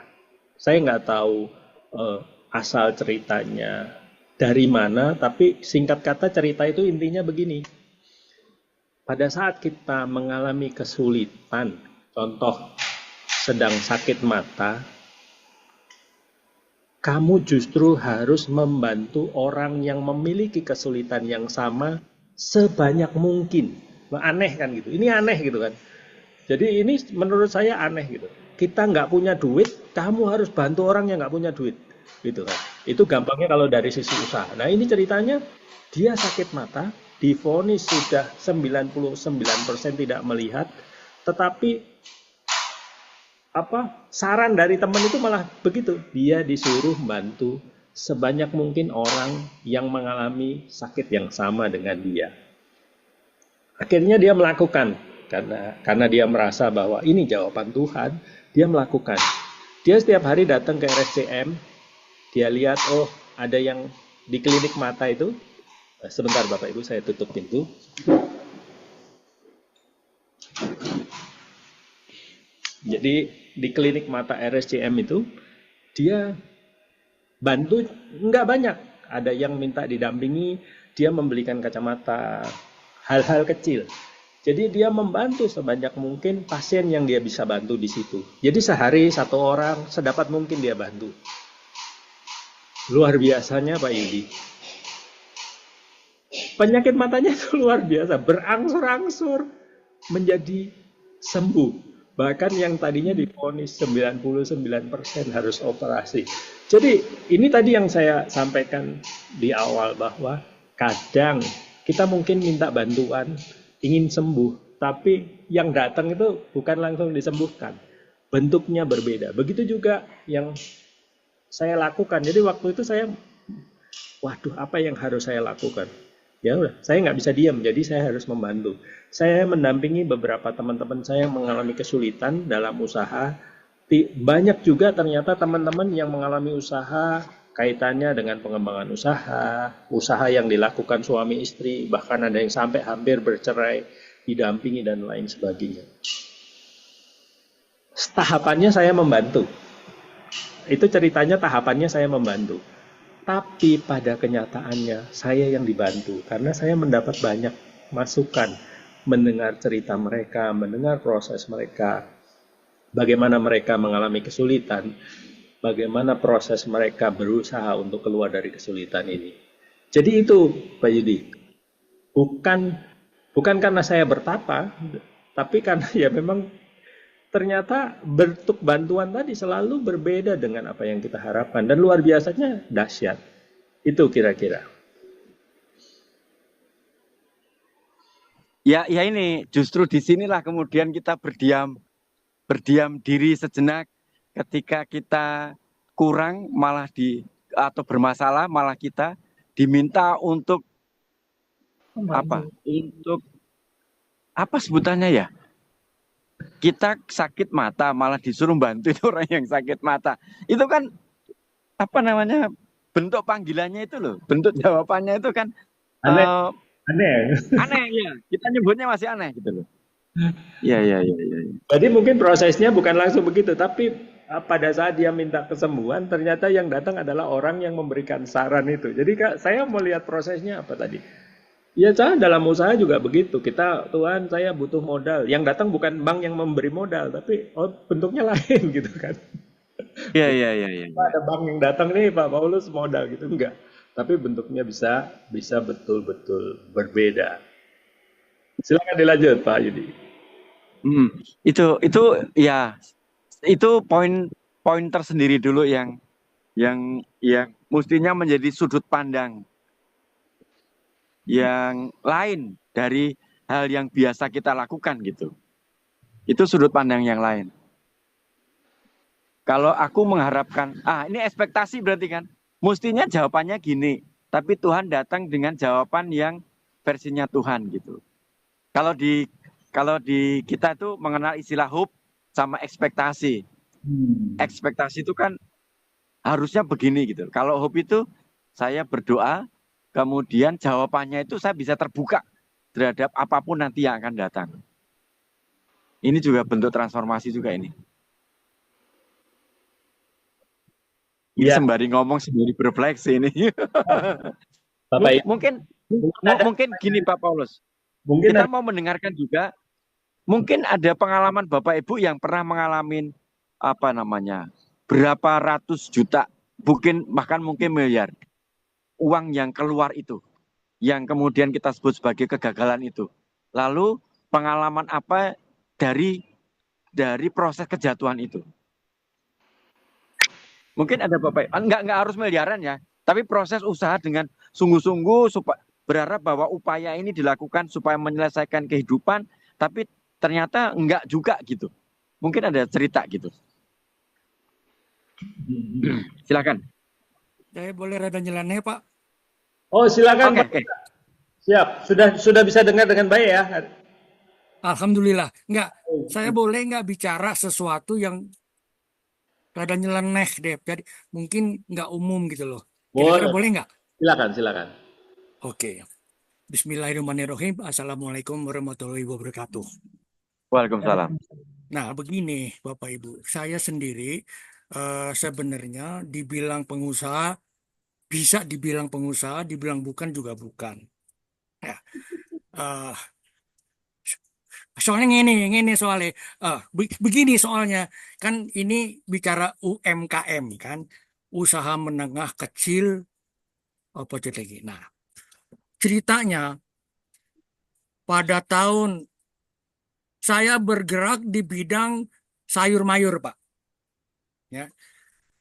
Saya nggak tahu asal ceritanya dari mana, tapi singkat kata cerita itu intinya begini. Pada saat kita mengalami kesulitan, contoh sedang sakit mata, kamu justru harus membantu orang yang memiliki kesulitan yang sama sebanyak mungkin. Aneh kan gitu. Ini aneh gitu kan. Jadi ini menurut saya aneh gitu. Kita nggak punya duit, kamu harus bantu orang yang nggak punya duit. Gitu kan. Itu gampangnya kalau dari sisi usaha. Nah ini ceritanya, dia sakit mata, divonis sudah 99% tidak melihat, tetapi saran dari teman itu malah begitu, dia disuruh bantu sebanyak mungkin orang yang mengalami sakit yang sama dengan dia. Akhirnya dia melakukan karena dia merasa bahwa ini jawaban Tuhan, dia melakukan. Dia setiap hari datang ke RSCM, dia lihat ada yang di klinik mata itu. Sebentar Bapak Ibu, saya tutup pintu. Jadi di klinik mata RSCM itu dia bantu nggak banyak. Ada yang minta didampingi, dia membelikan kacamata, hal-hal kecil. Jadi dia membantu sebanyak mungkin pasien yang dia bisa bantu di situ. Jadi sehari satu orang, sedapat mungkin dia bantu. Luar biasanya Pak Yudi. Penyakit matanya itu luar biasa, berangsur-angsur menjadi sembuh. Bahkan yang tadinya divonis 99% harus operasi. Jadi ini tadi yang saya sampaikan di awal, bahwa kadang kita mungkin minta bantuan, ingin sembuh, tapi yang datang itu bukan langsung disembuhkan. Bentuknya berbeda. Begitu juga yang saya lakukan. Jadi waktu itu saya, waduh, apa yang harus saya lakukan? Ya udah, saya nggak bisa diam, jadi saya harus membantu. Saya mendampingi beberapa teman-teman saya yang mengalami kesulitan dalam usaha. Banyak juga ternyata teman-teman yang mengalami usaha kaitannya dengan pengembangan usaha yang dilakukan suami istri, bahkan ada yang sampai hampir bercerai, didampingi dan lain sebagainya. Tahapannya saya membantu. Itu ceritanya, tahapannya saya membantu. Tapi pada kenyataannya saya yang dibantu, karena saya mendapat banyak masukan, mendengar cerita mereka, mendengar proses mereka, bagaimana mereka mengalami kesulitan, bagaimana proses mereka berusaha untuk keluar dari kesulitan ini. Jadi itu Pak Yudi, bukan karena saya bertapa, tapi karena ya memang ternyata bentuk bantuan tadi selalu berbeda dengan apa yang kita harapkan, dan luar biasanya dahsyat. Itu kira-kira. Ya ini justru disinilah kemudian kita berdiam diri sejenak ketika kita kurang atau bermasalah, malah kita diminta untuk apa sebutannya ya? Kita sakit mata malah disuruh bantu itu orang yang sakit mata. Itu kan bentuk panggilannya itu loh, bentuk jawabannya itu kan aneh ya. Kita nyebutnya masih aneh gitu loh. Ya. Jadi mungkin prosesnya bukan langsung begitu, tapi pada saat dia minta kesembuhan, ternyata yang datang adalah orang yang memberikan saran itu. Jadi Kak, saya mau lihat prosesnya apa tadi. Ya, saya dalam usaha juga begitu. Kita, Tuhan, saya butuh modal. Yang datang bukan bank yang memberi modal, tapi bentuknya lain gitu kan. Iya, iya, iya, iya. Ada bank yang datang nih Pak Paulus modal gitu, enggak. Tapi bentuknya bisa betul-betul berbeda. Silakan dilanjut Pak Yudi. Itu ya, itu poin tersendiri dulu yang mestinya menjadi sudut pandang yang lain dari hal yang biasa kita lakukan gitu. Itu sudut pandang yang lain. Kalau aku mengharapkan, ini ekspektasi berarti kan, mestinya jawabannya gini, tapi Tuhan datang dengan jawaban yang versinya Tuhan gitu. Kalau di kita tuh mengenal istilah hope sama ekspektasi. Ekspektasi itu kan harusnya begini gitu. Kalau hope itu saya berdoa, kemudian jawabannya itu saya bisa terbuka terhadap apapun nanti yang akan datang. Ini juga bentuk transformasi juga ini. Ini sembari ngomong sembari berefleksi ini. Bapak, mungkin gini Pak Paulus. Kita mau mendengarkan juga, mungkin ada pengalaman Bapak Ibu yang pernah mengalami berapa ratus juta, bahkan mungkin miliar uang yang keluar itu, yang kemudian kita sebut sebagai kegagalan itu. Lalu pengalaman apa dari proses kejatuhan itu? Mungkin ada Bapak, enggak harus miliaran ya, tapi proses usaha dengan sungguh-sungguh berharap bahwa upaya ini dilakukan supaya menyelesaikan kehidupan, tapi ternyata enggak juga gitu. Mungkin ada cerita gitu. Silakan. Saya boleh rada nyeleneh, Pak? Oh, silakan. Oke. Siap. Sudah bisa dengar dengan baik ya? Alhamdulillah. Enggak, saya boleh nggak bicara sesuatu yang rada nyeleneh deh. Jadi mungkin nggak umum gitu loh. Kira-kira boleh nggak? Silakan. Oke. Bismillahirrahmanirrahim. Assalamualaikum warahmatullahi wabarakatuh. Waalaikumsalam. Nah, begini Bapak Ibu. Saya sendiri sebenarnya dibilang pengusaha, bisa dibilang pengusaha, dibilang bukan juga bukan. Ya. Soalnya ini soalnya begini soalnya kan ini bicara UMKM kan, usaha menengah kecil apa lagi. Nah, ceritanya pada tahun saya bergerak di bidang sayur mayur, Pak. Ya.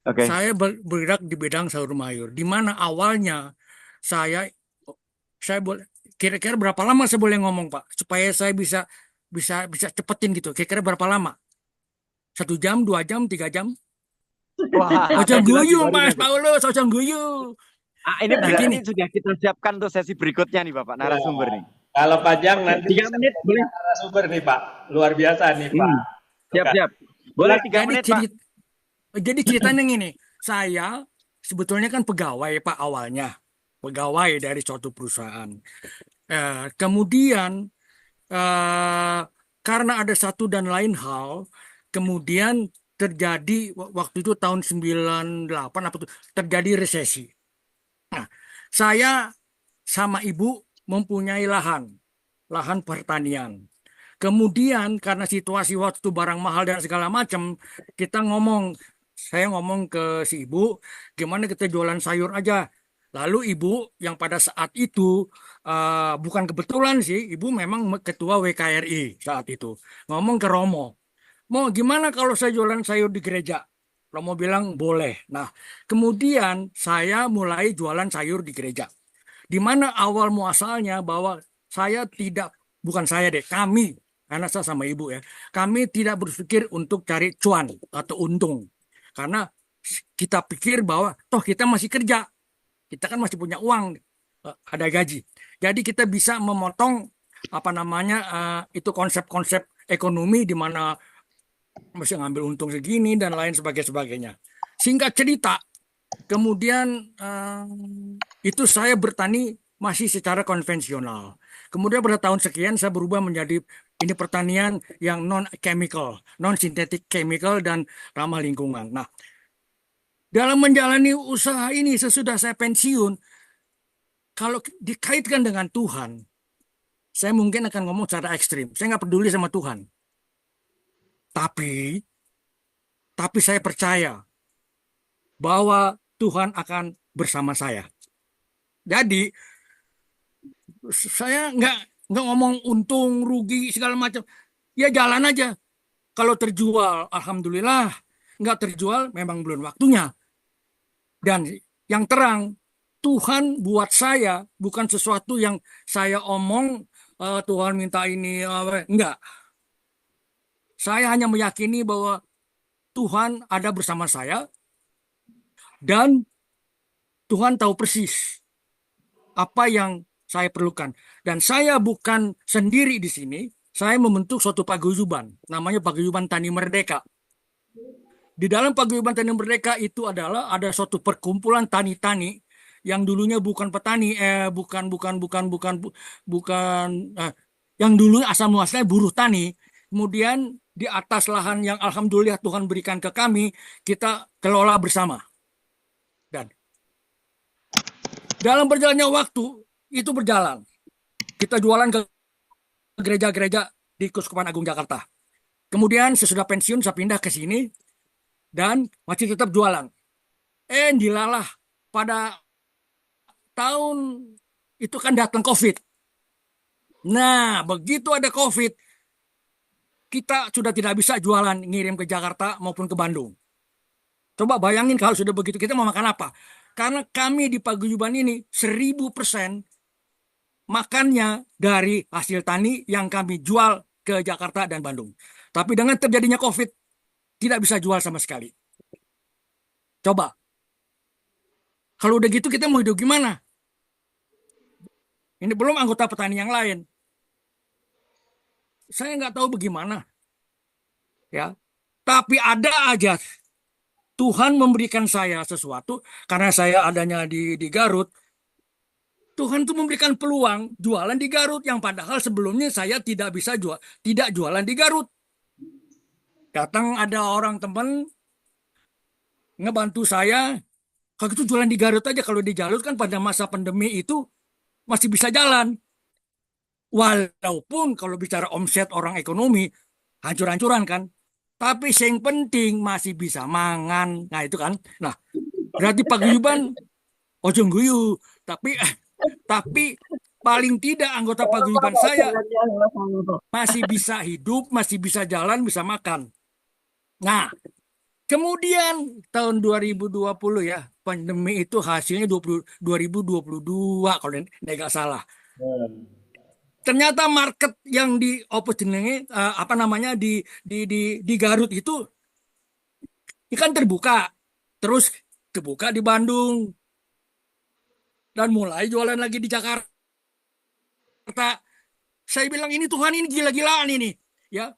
Oke. Saya bergerak di bidang sayur mayur, di mana awalnya saya boleh kira-kira berapa lama saya boleh ngomong Pak supaya saya bisa cepetin gitu. Kira-kira berapa lama? 1 jam, 2 jam, 3 jam? Wah, Ojong guyu Mas Paulus, ojong guyu. Ini berarti sudah kita siapkan untuk sesi berikutnya nih Bapak narasumber nih. Kalau panjang nanti 3 menit boleh narasumber nih Pak. Luar biasa nih Pak. Siap. Boleh 3 menit Pak. Jadi ceritanya gini, saya sebetulnya kan pegawai Pak awalnya. Pegawai dari suatu perusahaan. Kemudian karena ada satu dan lain hal, kemudian terjadi waktu itu tahun 98 terjadi resesi. Nah, saya sama ibu mempunyai lahan pertanian. Kemudian karena situasi waktu itu barang mahal dan segala macam, saya ngomong ke si ibu, gimana kita jualan sayur aja. Lalu ibu yang pada saat itu bukan kebetulan sih, ibu memang ketua WKRI saat itu. Ngomong ke Romo, mau gimana kalau saya jualan sayur di gereja? Romo bilang boleh. Nah, kemudian saya mulai jualan sayur di gereja. Di mana awal muasalnya bahwa kami, karena saya sama ibu ya, kami tidak berpikir untuk cari cuan atau untung. Karena kita pikir bahwa toh kita masih kerja. Kita kan masih punya uang, ada gaji. Jadi kita bisa memotong itu konsep-konsep ekonomi di mana mesti ngambil untung segini dan lain sebagainya. Singkat cerita, kemudian itu saya bertani masih secara konvensional. Kemudian pada tahun sekian saya berubah menjadi ini pertanian yang non-chemical, non-synthetic chemical dan ramah lingkungan. Nah, dalam menjalani usaha ini sesudah saya pensiun, kalau dikaitkan dengan Tuhan, saya mungkin akan ngomong secara ekstrim. Saya nggak peduli sama Tuhan. Tapi saya percaya bahwa Tuhan akan bersama saya. Jadi saya nggak ngomong untung, rugi, segala macam. Ya jalan aja. Kalau terjual, alhamdulillah. Nggak terjual, memang belum waktunya. Dan yang terang, Tuhan buat saya bukan sesuatu yang saya omong, Tuhan minta ini, enggak. Saya hanya meyakini bahwa Tuhan ada bersama saya dan Tuhan tahu persis apa yang saya perlukan. Dan saya bukan sendiri di sini, saya membentuk suatu paguyuban, namanya Paguyuban Tani Merdeka. Di dalam Paguyuban Tani Merdeka itu adalah ada suatu perkumpulan tani-tani yang dulunya bukan petani, yang dulu asal muasalnya buruh tani. Kemudian di atas lahan yang alhamdulillah Tuhan berikan ke kami, kita kelola bersama. Dan dalam berjalannya waktu itu berjalan. Kita jualan ke gereja-gereja di Keuskupan Agung Jakarta. Kemudian sesudah pensiun saya pindah ke sini dan masih tetap jualan. Dilalah pada tahun itu kan datang COVID. Nah, begitu ada COVID, kita sudah tidak bisa jualan ngirim ke Jakarta maupun ke Bandung. Coba bayangin kalau sudah begitu, kita mau makan apa? Karena kami di paguyuban ini 1000% makannya dari hasil tani yang kami jual ke Jakarta dan Bandung. Tapi dengan terjadinya COVID, tidak bisa jual sama sekali. Coba. Kalau udah gitu kita mau hidup gimana? Ini belum anggota petani yang lain. Saya nggak tahu bagaimana. Ya. Tapi ada aja Tuhan memberikan saya sesuatu karena saya adanya di Garut. Tuhan tuh memberikan peluang jualan di Garut yang padahal sebelumnya saya tidak bisa tidak jualan di Garut. Datang ada orang teman ngebantu saya, kalau itu jualan di Garut aja, kalau di Garut kan pada masa pandemi itu masih bisa jalan. Walaupun kalau bicara omset orang ekonomi hancur-hancuran kan, tapi yang penting masih bisa mangan. Nah itu kan. Nah, berarti paguyuban ojo guyu, tapi paling tidak anggota paguyuban saya masih bisa hidup, masih bisa jalan, bisa makan. Nah, kemudian tahun 2020 ya, pandemi itu hasilnya 2022 kalau nggak salah. Ternyata market yang di di Garut itu ikan terbuka, terus terbuka di Bandung dan mulai jualan lagi di Jakarta. Saya bilang ini Tuhan ini gila-gilaan ini, ya.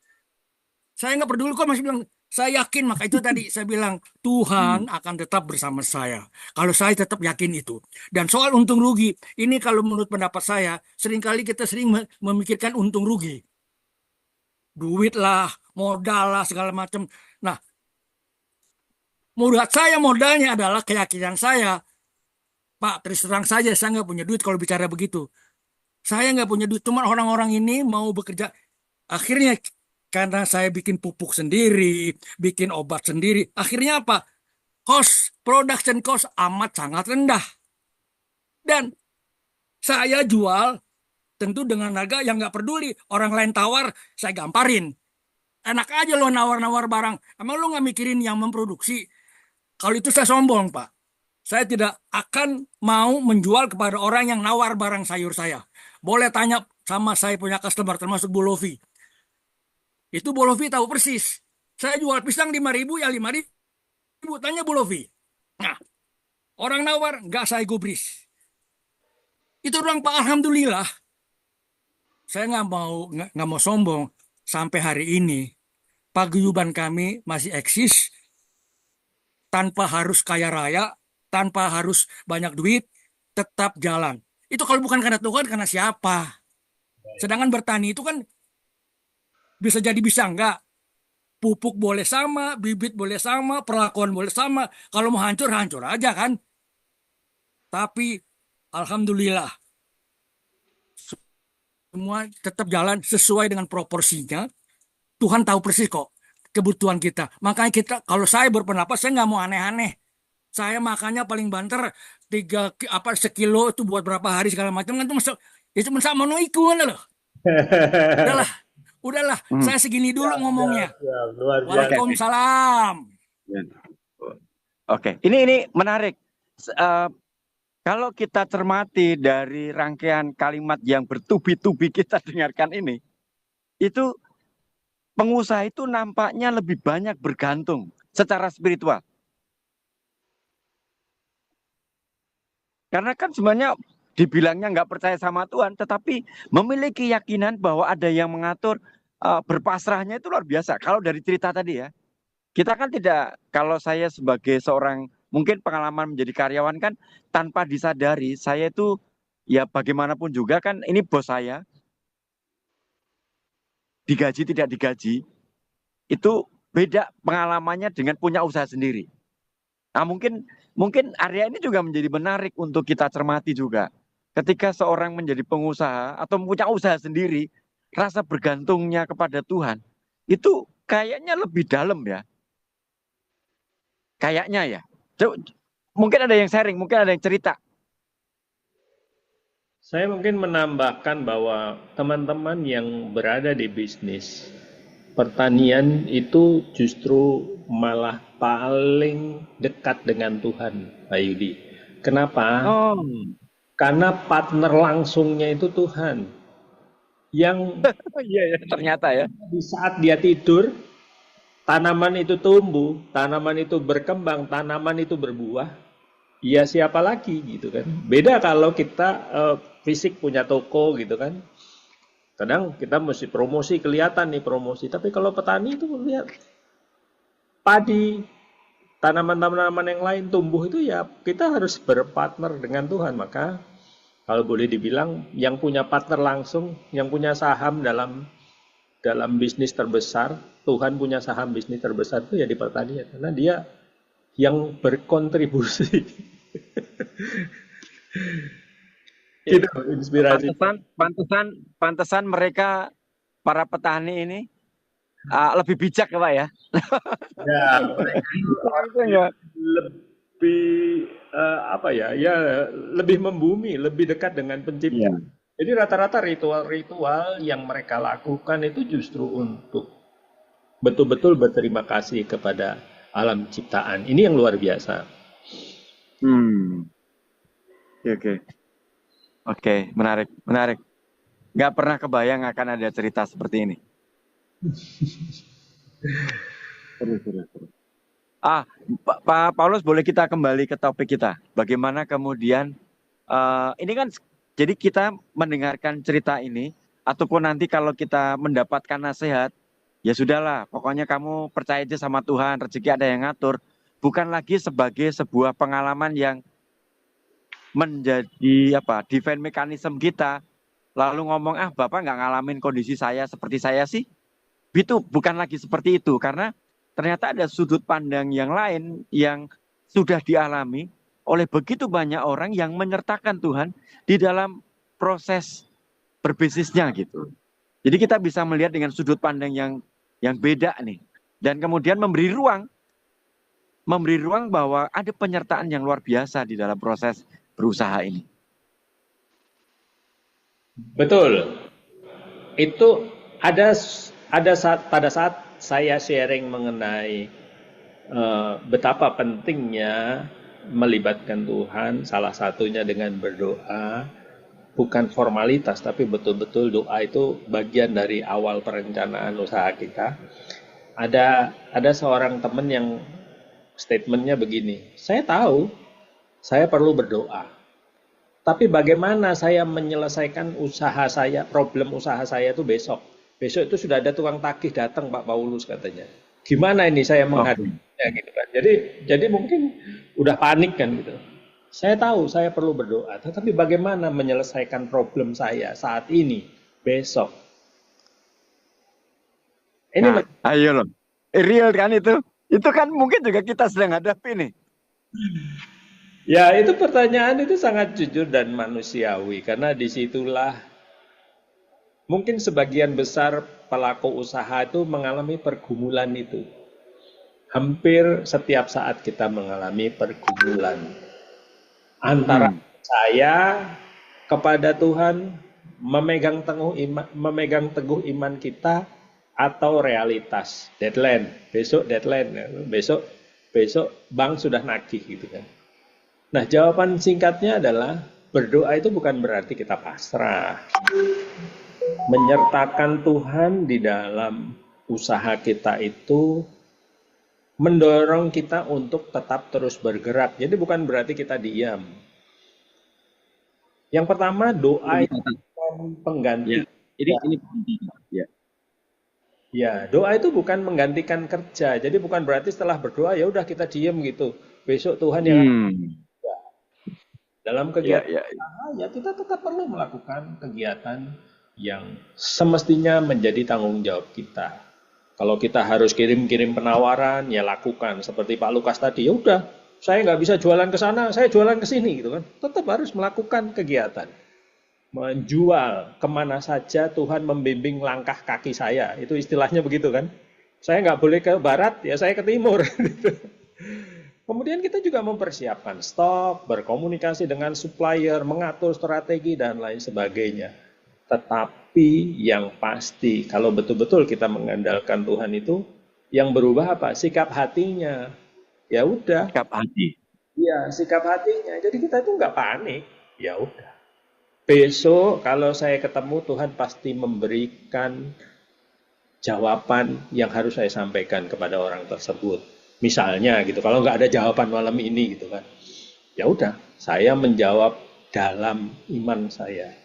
Saya nggak peduli kok masih bilang. Saya yakin, maka itu tadi saya bilang Tuhan akan tetap bersama saya. Kalau saya tetap yakin itu. Dan soal untung rugi, ini kalau menurut pendapat saya, seringkali kita sering memikirkan untung rugi. Duit lah, modal lah, segala macam. Nah, menurut saya modalnya adalah keyakinan saya. Pak, terus terang saja, saya nggak punya duit kalau bicara begitu. Saya nggak punya duit, cuma orang-orang ini mau bekerja. Akhirnya karena saya bikin pupuk sendiri, bikin obat sendiri. Akhirnya apa? Production cost amat sangat rendah. Dan saya jual tentu dengan harga yang nggak peduli. Orang lain tawar, saya gamparin. Enak aja lo nawar-nawar barang. Emang lo nggak mikirin yang memproduksi? Kalau itu saya sombong, Pak. Saya tidak akan mau menjual kepada orang yang nawar barang sayur saya. Boleh tanya sama saya punya customer, termasuk Bu Lovi. Itu Bu Lovi tahu persis. Saya jual pisang 5.000 ya 5.000. Tanya Bu Lovi. Nah, orang nawar nggak saya gubris. Itu doang Pak, alhamdulillah. Saya nggak mau sombong. Sampai hari ini paguyuban kami masih eksis tanpa harus kaya raya, tanpa harus banyak duit, tetap jalan. Itu kalau bukan karena Tuhan, karena siapa? Sedangkan bertani itu kan bisa jadi bisa enggak. Pupuk boleh sama, bibit boleh sama, perlakuan boleh sama. Kalau mau hancur, hancur aja kan. Tapi alhamdulillah semua tetap jalan sesuai dengan proporsinya. Tuhan tahu persis kok kebutuhan kita. Makanya kita, kalau saya berpendapat, saya nggak mau aneh-aneh. Saya makannya paling banter sekilo itu buat berapa hari segala macam kan itu sama no iku kan loh. Udahlah, saya segini dulu ngomongnya. Luar biasa. Waalaikumsalam. Oke, ini menarik. Kalau kita cermati dari rangkaian kalimat yang bertubi-tubi kita dengarkan ini, itu pengusaha itu nampaknya lebih banyak bergantung secara spiritual. Karena kan sebenarnya dibilangnya nggak percaya sama Tuhan, tetapi memiliki keyakinan bahwa ada yang mengatur, berpasrahnya itu luar biasa. Kalau dari cerita tadi ya, kita kan tidak, kalau saya sebagai seorang mungkin pengalaman menjadi karyawan kan tanpa disadari saya itu ya bagaimanapun juga kan ini bos saya, digaji tidak digaji, itu beda pengalamannya dengan punya usaha sendiri. Nah mungkin area ini juga menjadi menarik untuk kita cermati juga. Ketika seorang menjadi pengusaha atau punya usaha sendiri, rasa bergantungnya kepada Tuhan itu kayaknya lebih dalam ya. Kayaknya ya. Mungkin ada yang sharing, mungkin ada yang cerita. Saya mungkin menambahkan bahwa teman-teman yang berada di bisnis pertanian itu justru malah paling dekat dengan Tuhan, Pak Yudi. Kenapa? Karena partner langsungnya itu Tuhan. Yang Iya, ternyata ya. di saat dia tidur, tanaman itu tumbuh, tanaman itu berkembang, tanaman itu berbuah. Ya siapa lagi gitu kan? Beda kalau kita fisik punya toko gitu kan. Kadang kita mesti promosi, kelihatan nih promosi. Tapi kalau petani itu lihat padi, tanaman-tanaman yang lain tumbuh itu ya kita harus berpartner dengan Tuhan. Maka kalau boleh dibilang yang punya partner langsung, yang punya saham dalam bisnis terbesar, Tuhan punya saham bisnis terbesar itu ya di pertanian. Karena dia yang berkontribusi. Itu inspirasi. Pantesan mereka para petani ini lebih bijak ya Pak ya. Ya, lebih apa ya? Ya lebih membumi, lebih dekat dengan pencipta. Ya. Jadi rata-rata ritual-ritual yang mereka lakukan itu justru untuk betul-betul berterima kasih kepada alam ciptaan. Ini yang luar biasa. Oke, menarik. Nggak pernah kebayang akan ada cerita seperti ini. Pak Paulus, boleh kita kembali ke topik kita. Bagaimana kemudian ini kan jadi kita mendengarkan cerita ini ataupun nanti kalau kita mendapatkan nasihat, ya sudahlah, pokoknya kamu percaya aja sama Tuhan, rezeki ada yang ngatur. Bukan lagi sebagai sebuah pengalaman yang menjadi defense mechanism kita. Lalu ngomong, Bapak nggak ngalamin kondisi saya seperti saya sih. Itu bukan lagi seperti itu. Karena ternyata ada sudut pandang yang lain yang sudah dialami oleh begitu banyak orang yang menyertakan Tuhan di dalam proses berbisnisnya gitu. Jadi kita bisa melihat dengan sudut pandang yang beda nih. Dan kemudian memberi ruang bahwa ada penyertaan yang luar biasa di dalam proses berusaha ini. Betul. Itu ada pada saat saya sharing mengenai betapa pentingnya melibatkan Tuhan, salah satunya dengan berdoa, bukan formalitas tapi betul-betul doa itu bagian dari awal perencanaan usaha kita. Ada seorang teman yang statementnya begini, saya tahu saya perlu berdoa, tapi bagaimana saya menyelesaikan usaha saya, problem usaha saya itu besok itu sudah ada tukang tagih datang Pak Paulus katanya. Gimana ini saya menghadapinya gitu kan. Jadi mungkin udah panik kan gitu. Saya tahu saya perlu berdoa, tetapi bagaimana menyelesaikan problem saya saat ini, besok? Ini Nah, ayo loh. Real kan itu? Itu kan mungkin juga kita sedang hadapi nih. ya itu pertanyaan itu sangat jujur dan manusiawi karena disitulah mungkin sebagian besar pelaku usaha itu mengalami pergumulan itu. Hampir setiap saat kita mengalami pergumulan antara saya kepada Tuhan memegang teguh iman kita atau realitas deadline besok bank sudah nagih gitu kan. Nah, jawaban singkatnya adalah berdoa itu bukan berarti kita pasrah. Menyertakan Tuhan di dalam usaha kita itu mendorong kita untuk tetap terus bergerak. Jadi bukan berarti kita diam. Yang pertama, doa itu bukan pengganti. Ini ya. Ya, doa itu bukan menggantikan kerja. Jadi bukan berarti setelah berdoa ya udah kita diam gitu. Besok Tuhan yang dalam kegiatan ya kita tetap perlu melakukan kegiatan yang semestinya menjadi tanggung jawab kita. Kalau kita harus kirim-kirim penawaran, ya lakukan. Seperti Pak Lukas tadi, ya udah, saya nggak bisa jualan ke sana, saya jualan ke sini, gitu kan. Tetap harus melakukan kegiatan. Menjual kemana saja Tuhan membimbing langkah kaki saya. Itu istilahnya begitu kan. Saya nggak boleh ke barat, ya saya ke timur. Kemudian kita juga mempersiapkan stok, berkomunikasi dengan supplier, mengatur strategi, dan lain sebagainya. Tetapi yang pasti, kalau betul-betul kita mengandalkan Tuhan itu, yang berubah apa? Sikap hatinya. Ya udah. Sikap hati. Iya, sikap hatinya. Jadi kita itu nggak panik. Ya udah. Besok kalau saya ketemu, Tuhan pasti memberikan jawaban yang harus saya sampaikan kepada orang tersebut. Misalnya gitu, kalau nggak ada jawaban malam ini gitu kan. Ya udah, saya menjawab dalam iman saya.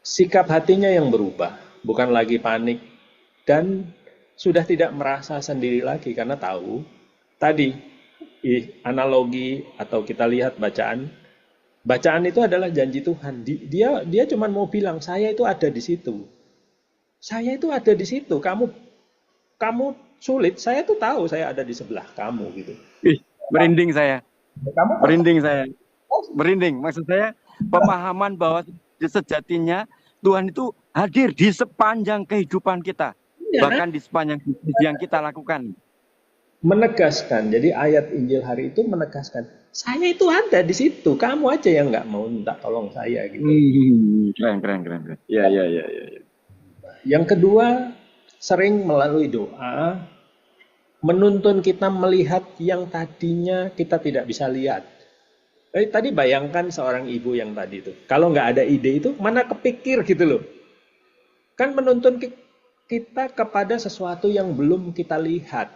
Sikap hatinya yang berubah, bukan lagi panik dan sudah tidak merasa sendiri lagi karena tahu tadi analogi atau kita lihat bacaan itu adalah janji Tuhan. Dia cuma mau bilang saya itu ada di situ. Saya itu ada di situ. Kamu sulit, saya tuh tahu saya ada di sebelah kamu gitu. Merinding saya. Merinding. Maksud saya pemahaman bahwa sejatinya Tuhan itu hadir di sepanjang kehidupan kita, bahkan di sepanjang yang kita lakukan. Menegaskan, jadi ayat Injil hari itu menegaskan, saya itu ada di situ, kamu aja yang nggak mau minta tolong saya gitu. Keren. Ya. Yang kedua, sering melalui doa menuntun kita melihat yang tadinya kita tidak bisa lihat. Tadi bayangkan seorang ibu yang tadi itu. Kalau nggak ada ide itu, mana kepikir gitu loh. Kan menuntun kita kepada sesuatu yang belum kita lihat.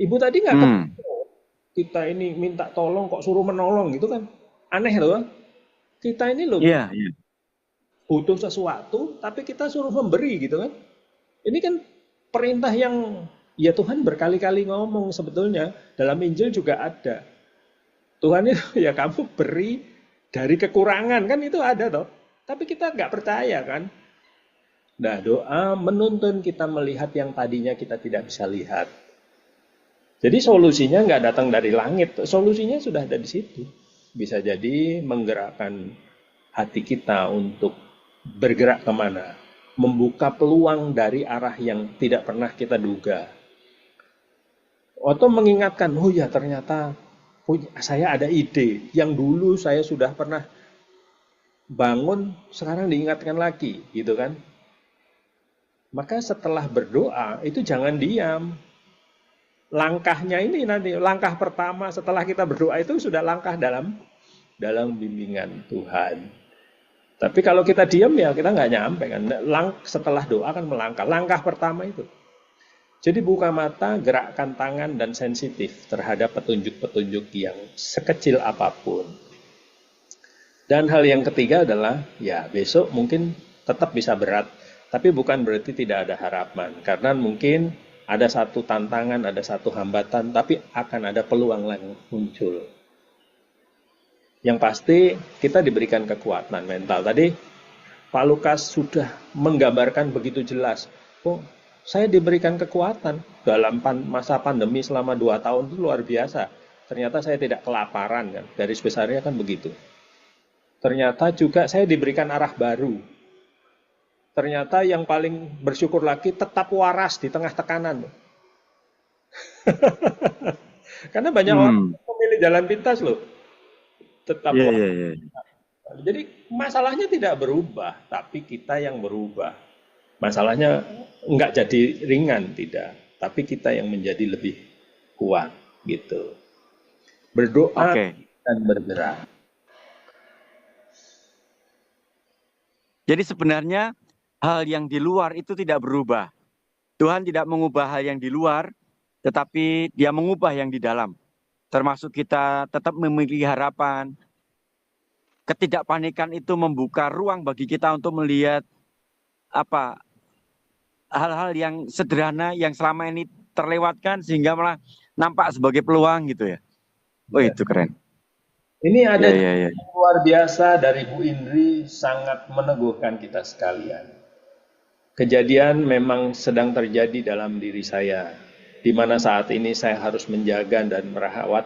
Ibu tadi nggak kepikir. Kita ini minta tolong kok suruh menolong gitu kan. Aneh loh. Kita ini loh butuh sesuatu, tapi kita suruh memberi gitu kan. Ini kan perintah yang ya Tuhan berkali-kali ngomong sebetulnya. Dalam Injil juga ada. Tuhan itu ya kamu beri dari kekurangan kan itu ada toh. Tapi kita nggak percaya kan. Nah doa menuntun kita melihat yang tadinya kita tidak bisa lihat. Jadi solusinya nggak datang dari langit. Solusinya sudah ada di situ. Bisa jadi menggerakkan hati kita untuk bergerak kemana. Membuka peluang dari arah yang tidak pernah kita duga. Atau mengingatkan, oh ya ternyata saya ada ide yang dulu saya sudah pernah bangun, sekarang diingatkan lagi, gitu kan? Maka setelah berdoa itu jangan diam. Langkahnya ini nanti langkah pertama setelah kita berdoa itu sudah langkah dalam bimbingan Tuhan. Tapi kalau kita diam ya kita nggak nyampe kan. Setelah doa kan melangkah. Langkah pertama itu. Jadi buka mata, gerakkan tangan dan sensitif terhadap petunjuk-petunjuk yang sekecil apapun. Dan hal yang ketiga adalah, ya besok mungkin tetap bisa berat, tapi bukan berarti tidak ada harapan. Karena mungkin ada satu tantangan, ada satu hambatan, tapi akan ada peluang yang muncul. Yang pasti kita diberikan kekuatan mental. Tadi Pak Lukas sudah menggambarkan begitu jelas. Oh, saya diberikan kekuatan dalam masa pandemi selama 2 tahun itu luar biasa. Ternyata saya tidak kelaparan kan. Garis besarnya kan begitu. Ternyata juga saya diberikan arah baru. Ternyata yang paling bersyukur lagi tetap waras di tengah tekanan. Karena banyak orang memilih jalan pintas loh. Tetap Iya, waras. iya, iya. Jadi masalahnya tidak berubah, tapi kita yang berubah. Masalahnya nggak jadi ringan, tidak. Tapi kita yang menjadi lebih kuat, gitu. Berdoa Oke. dan bergerak. Jadi sebenarnya hal yang di luar itu tidak berubah. Tuhan tidak mengubah hal yang di luar, tetapi Dia mengubah yang di dalam. Termasuk kita tetap memiliki harapan. Ketidakpanikan itu membuka ruang bagi kita untuk melihat apa hal-hal yang sederhana yang selama ini terlewatkan sehingga malah nampak sebagai peluang gitu ya. Oh, itu keren. Ini ada Ya, ya, ya. yang luar biasa dari Bu Indri, sangat meneguhkan kita sekalian. Kejadian memang sedang terjadi dalam diri saya, di mana saat ini saya harus menjaga dan merawat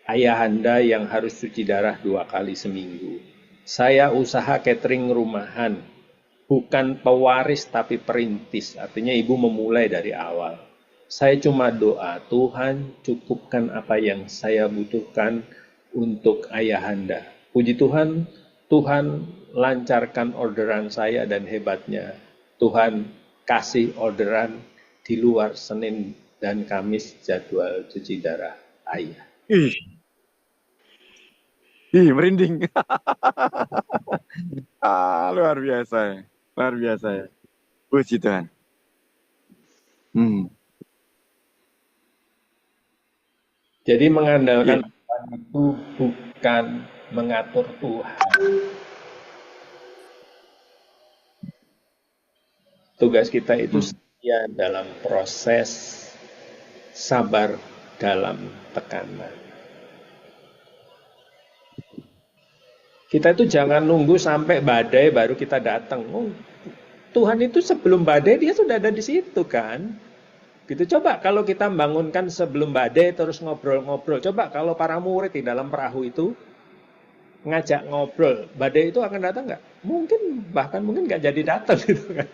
ayahanda yang harus cuci darah 2 kali seminggu. Saya usaha catering rumahan, bukan pewaris tapi perintis, artinya ibu memulai dari awal. Saya cuma doa, Tuhan cukupkan apa yang saya butuhkan untuk ayahanda. Puji Tuhan, Tuhan lancarkan orderan saya dan hebatnya Tuhan kasih orderan di luar Senin dan Kamis jadwal cuci darah ayah. Merinding. Luar biasa ya. Luar biasa ya. Puji Tuhan. Jadi mengandalkan Tuhan itu bukan mengatur Tuhan. Tugas kita itu setia dalam proses, sabar dalam tekanan. Kita itu jangan nunggu sampai badai baru kita datang. Oh, Tuhan itu sebelum badai dia sudah ada di situ kan. Gitu. Coba kalau kita bangunkan sebelum badai terus ngobrol-ngobrol. Coba kalau para murid di dalam perahu itu ngajak ngobrol, badai itu akan datang nggak? Mungkin bahkan nggak jadi datang gitu kan.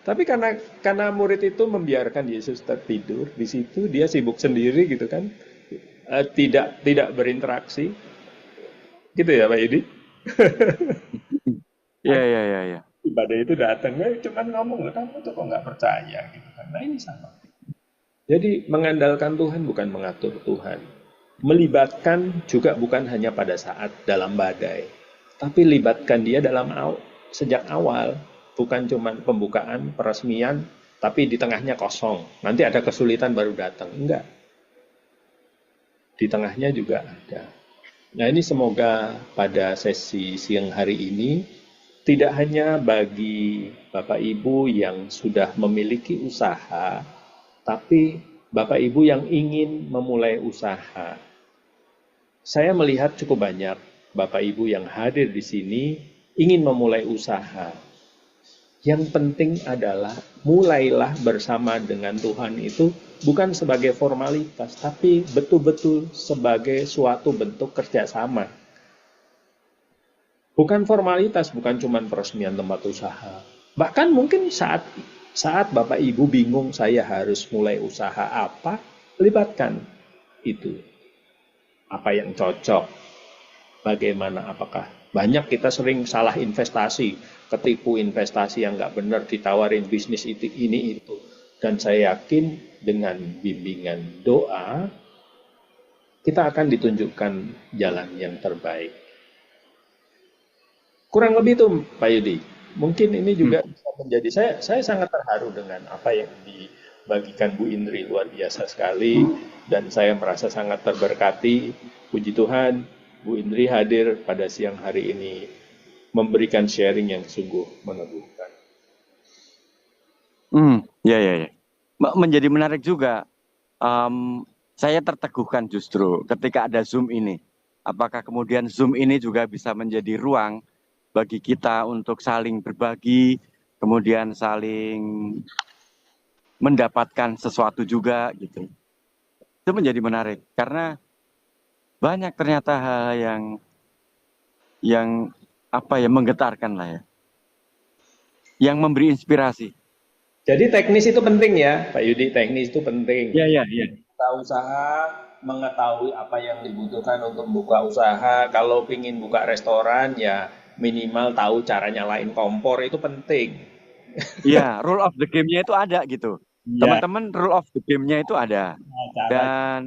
Tapi karena murid itu membiarkan Yesus tertidur di situ, dia sibuk sendiri gitu kan, tidak berinteraksi, gitu ya Pak Yudi? Iya. Badai itu datang, cuma ngomong, kamu tuh kok nggak percaya gitu kan? Nah ini sama. Jadi mengandalkan Tuhan bukan mengatur Tuhan, melibatkan juga bukan hanya pada saat dalam badai, tapi libatkan dia dalam sejak awal. Bukan cuma pembukaan, peresmian, tapi di tengahnya kosong. Nanti ada kesulitan baru datang. Enggak. Di tengahnya juga ada. Nah ini semoga pada sesi siang hari ini, tidak hanya bagi Bapak Ibu yang sudah memiliki usaha, tapi Bapak Ibu yang ingin memulai usaha. Saya melihat cukup banyak Bapak Ibu yang hadir di sini ingin memulai usaha. Yang penting adalah mulailah bersama dengan Tuhan itu bukan sebagai formalitas, tapi betul-betul sebagai suatu bentuk kerjasama. Bukan formalitas, bukan cuma peresmian tempat usaha. Bahkan mungkin saat Bapak Ibu bingung saya harus mulai usaha apa, libatkan itu. Apa yang cocok, bagaimana, apakah banyak kita sering salah investasi, ketipu investasi yang nggak benar, ditawarin bisnis ini itu. Dan saya yakin dengan bimbingan doa, kita akan ditunjukkan jalan yang terbaik. Kurang lebih itu Pak Yudi. Mungkin ini juga bisa menjadi, saya sangat terharu dengan apa yang dibagikan Bu Indri, luar biasa sekali. Dan saya merasa sangat terberkati, puji Tuhan, Bu Indri hadir pada siang hari ini, memberikan sharing yang sungguh meneguhkan. Ya. Menjadi menarik juga. Saya terteguhkan justru ketika ada Zoom ini. apakah kemudian Zoom ini juga bisa menjadi ruang bagi kita untuk saling berbagi, kemudian saling mendapatkan sesuatu juga gitu. Itu menjadi menarik karena banyak ternyata hal yang apa ya, menggetarkan lah ya, yang memberi inspirasi. Jadi teknis itu penting ya, Pak Yudi. Teknis itu penting. Iya. Kita usaha mengetahui apa yang dibutuhkan untuk buka usaha. Kalau ingin buka restoran ya minimal tahu cara nyalain kompor itu penting. Iya, rule of the game-nya itu ada gitu. Iya, Teman-teman, rule of the game-nya itu ada. cara. Dan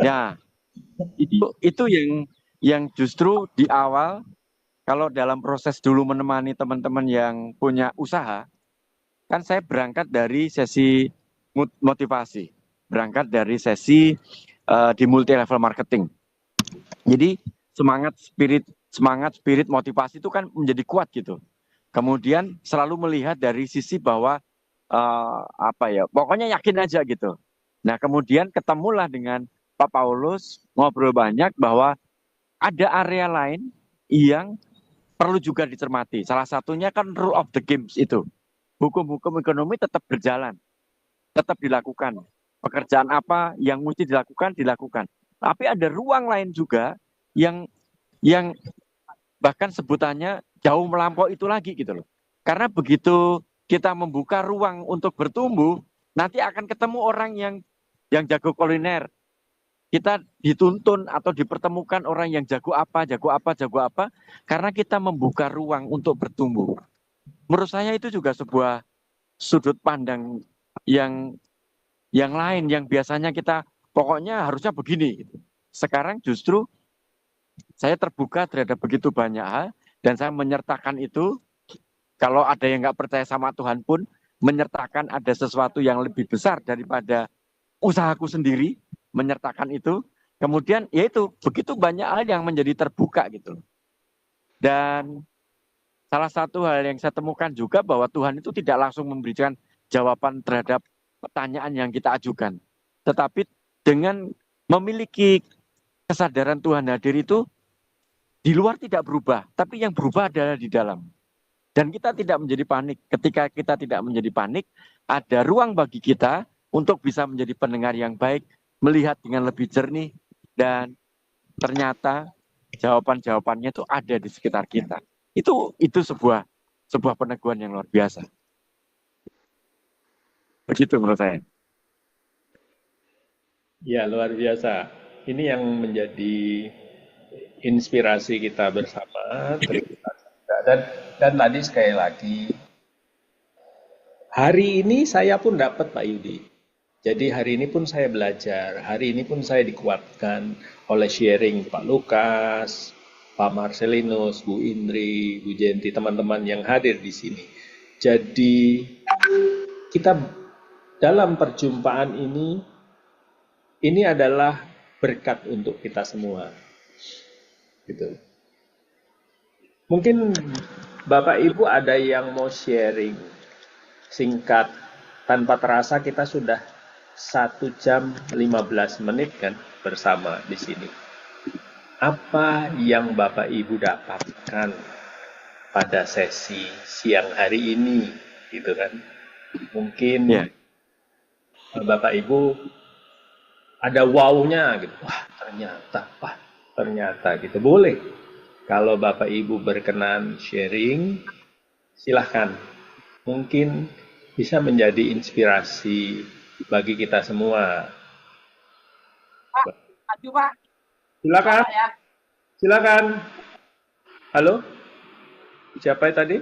ya, itu yang justru di awal, kalau dalam proses dulu menemani teman-teman yang punya usaha, kan saya berangkat dari sesi motivasi, berangkat dari sesi di multi level marketing. Jadi semangat spirit motivasi itu kan menjadi kuat gitu. Kemudian selalu melihat dari sisi bahwa apa ya, pokoknya yakin aja gitu. Nah kemudian ketemulah dengan Pak Paulus, ngobrol banyak bahwa ada area lain yang perlu juga dicermati. Salah satunya kan rule of the games itu. Hukum-hukum ekonomi tetap berjalan, tetap dilakukan. Pekerjaan apa yang mesti dilakukan. Tapi ada ruang lain juga yang bahkan sebutannya jauh melampaui itu lagi gitu loh. Karena begitu kita membuka ruang untuk bertumbuh, nanti akan ketemu orang yang jago kuliner. Kita dituntun atau dipertemukan orang yang jago apa, karena kita membuka ruang untuk bertumbuh. Menurut saya itu juga sebuah sudut pandang yang lain, yang biasanya kita pokoknya harusnya begini. Sekarang justru saya terbuka terhadap begitu banyak hal, dan saya menyertakan itu. Kalau ada yang nggak percaya sama Tuhan pun, menyertakan ada sesuatu yang lebih besar daripada usahaku sendiri, menyertakan itu. Kemudian yaitu begitu banyak hal yang menjadi terbuka gitu. Dan salah satu hal yang saya temukan juga bahwa Tuhan itu tidak langsung memberikan jawaban terhadap pertanyaan yang kita ajukan. Tetapi dengan memiliki kesadaran Tuhan hadir itu, di luar tidak berubah, tapi yang berubah adalah di dalam. Dan kita tidak menjadi panik. Ketika kita tidak menjadi panik, ada ruang bagi kita untuk bisa menjadi pendengar yang baik, melihat dengan lebih jernih, dan ternyata jawaban-jawabannya itu ada di sekitar kita. Itu sebuah peneguhan yang luar biasa. Begitu menurut saya. Ya, luar biasa. Ini yang menjadi inspirasi kita bersama. Dan tadi sekali lagi, hari ini saya pun dapat Pak Yudi. Jadi hari ini pun saya belajar, hari ini pun saya dikuatkan oleh sharing Pak Lukas, Pak Marcelinus, Bu Indri, Bu Jenti, teman-teman yang hadir di sini. Jadi kita dalam perjumpaan ini adalah berkat untuk kita semua. Gitu. Mungkin Bapak Ibu ada yang mau sharing singkat, tanpa terasa kita sudah 1 jam 15 menit kan bersama di sini. Apa yang Bapak Ibu dapatkan pada sesi siang hari ini, gitu kan? Mungkin Bapak Ibu ada wow-nya gitu. Wah, ternyata gitu. Boleh. Kalau Bapak Ibu berkenan sharing, silahkan. Mungkin bisa menjadi inspirasi bagi kita semua. Pak, maju Pak. Silakan. Pak ya. Silakan. Halo? Siapa tadi?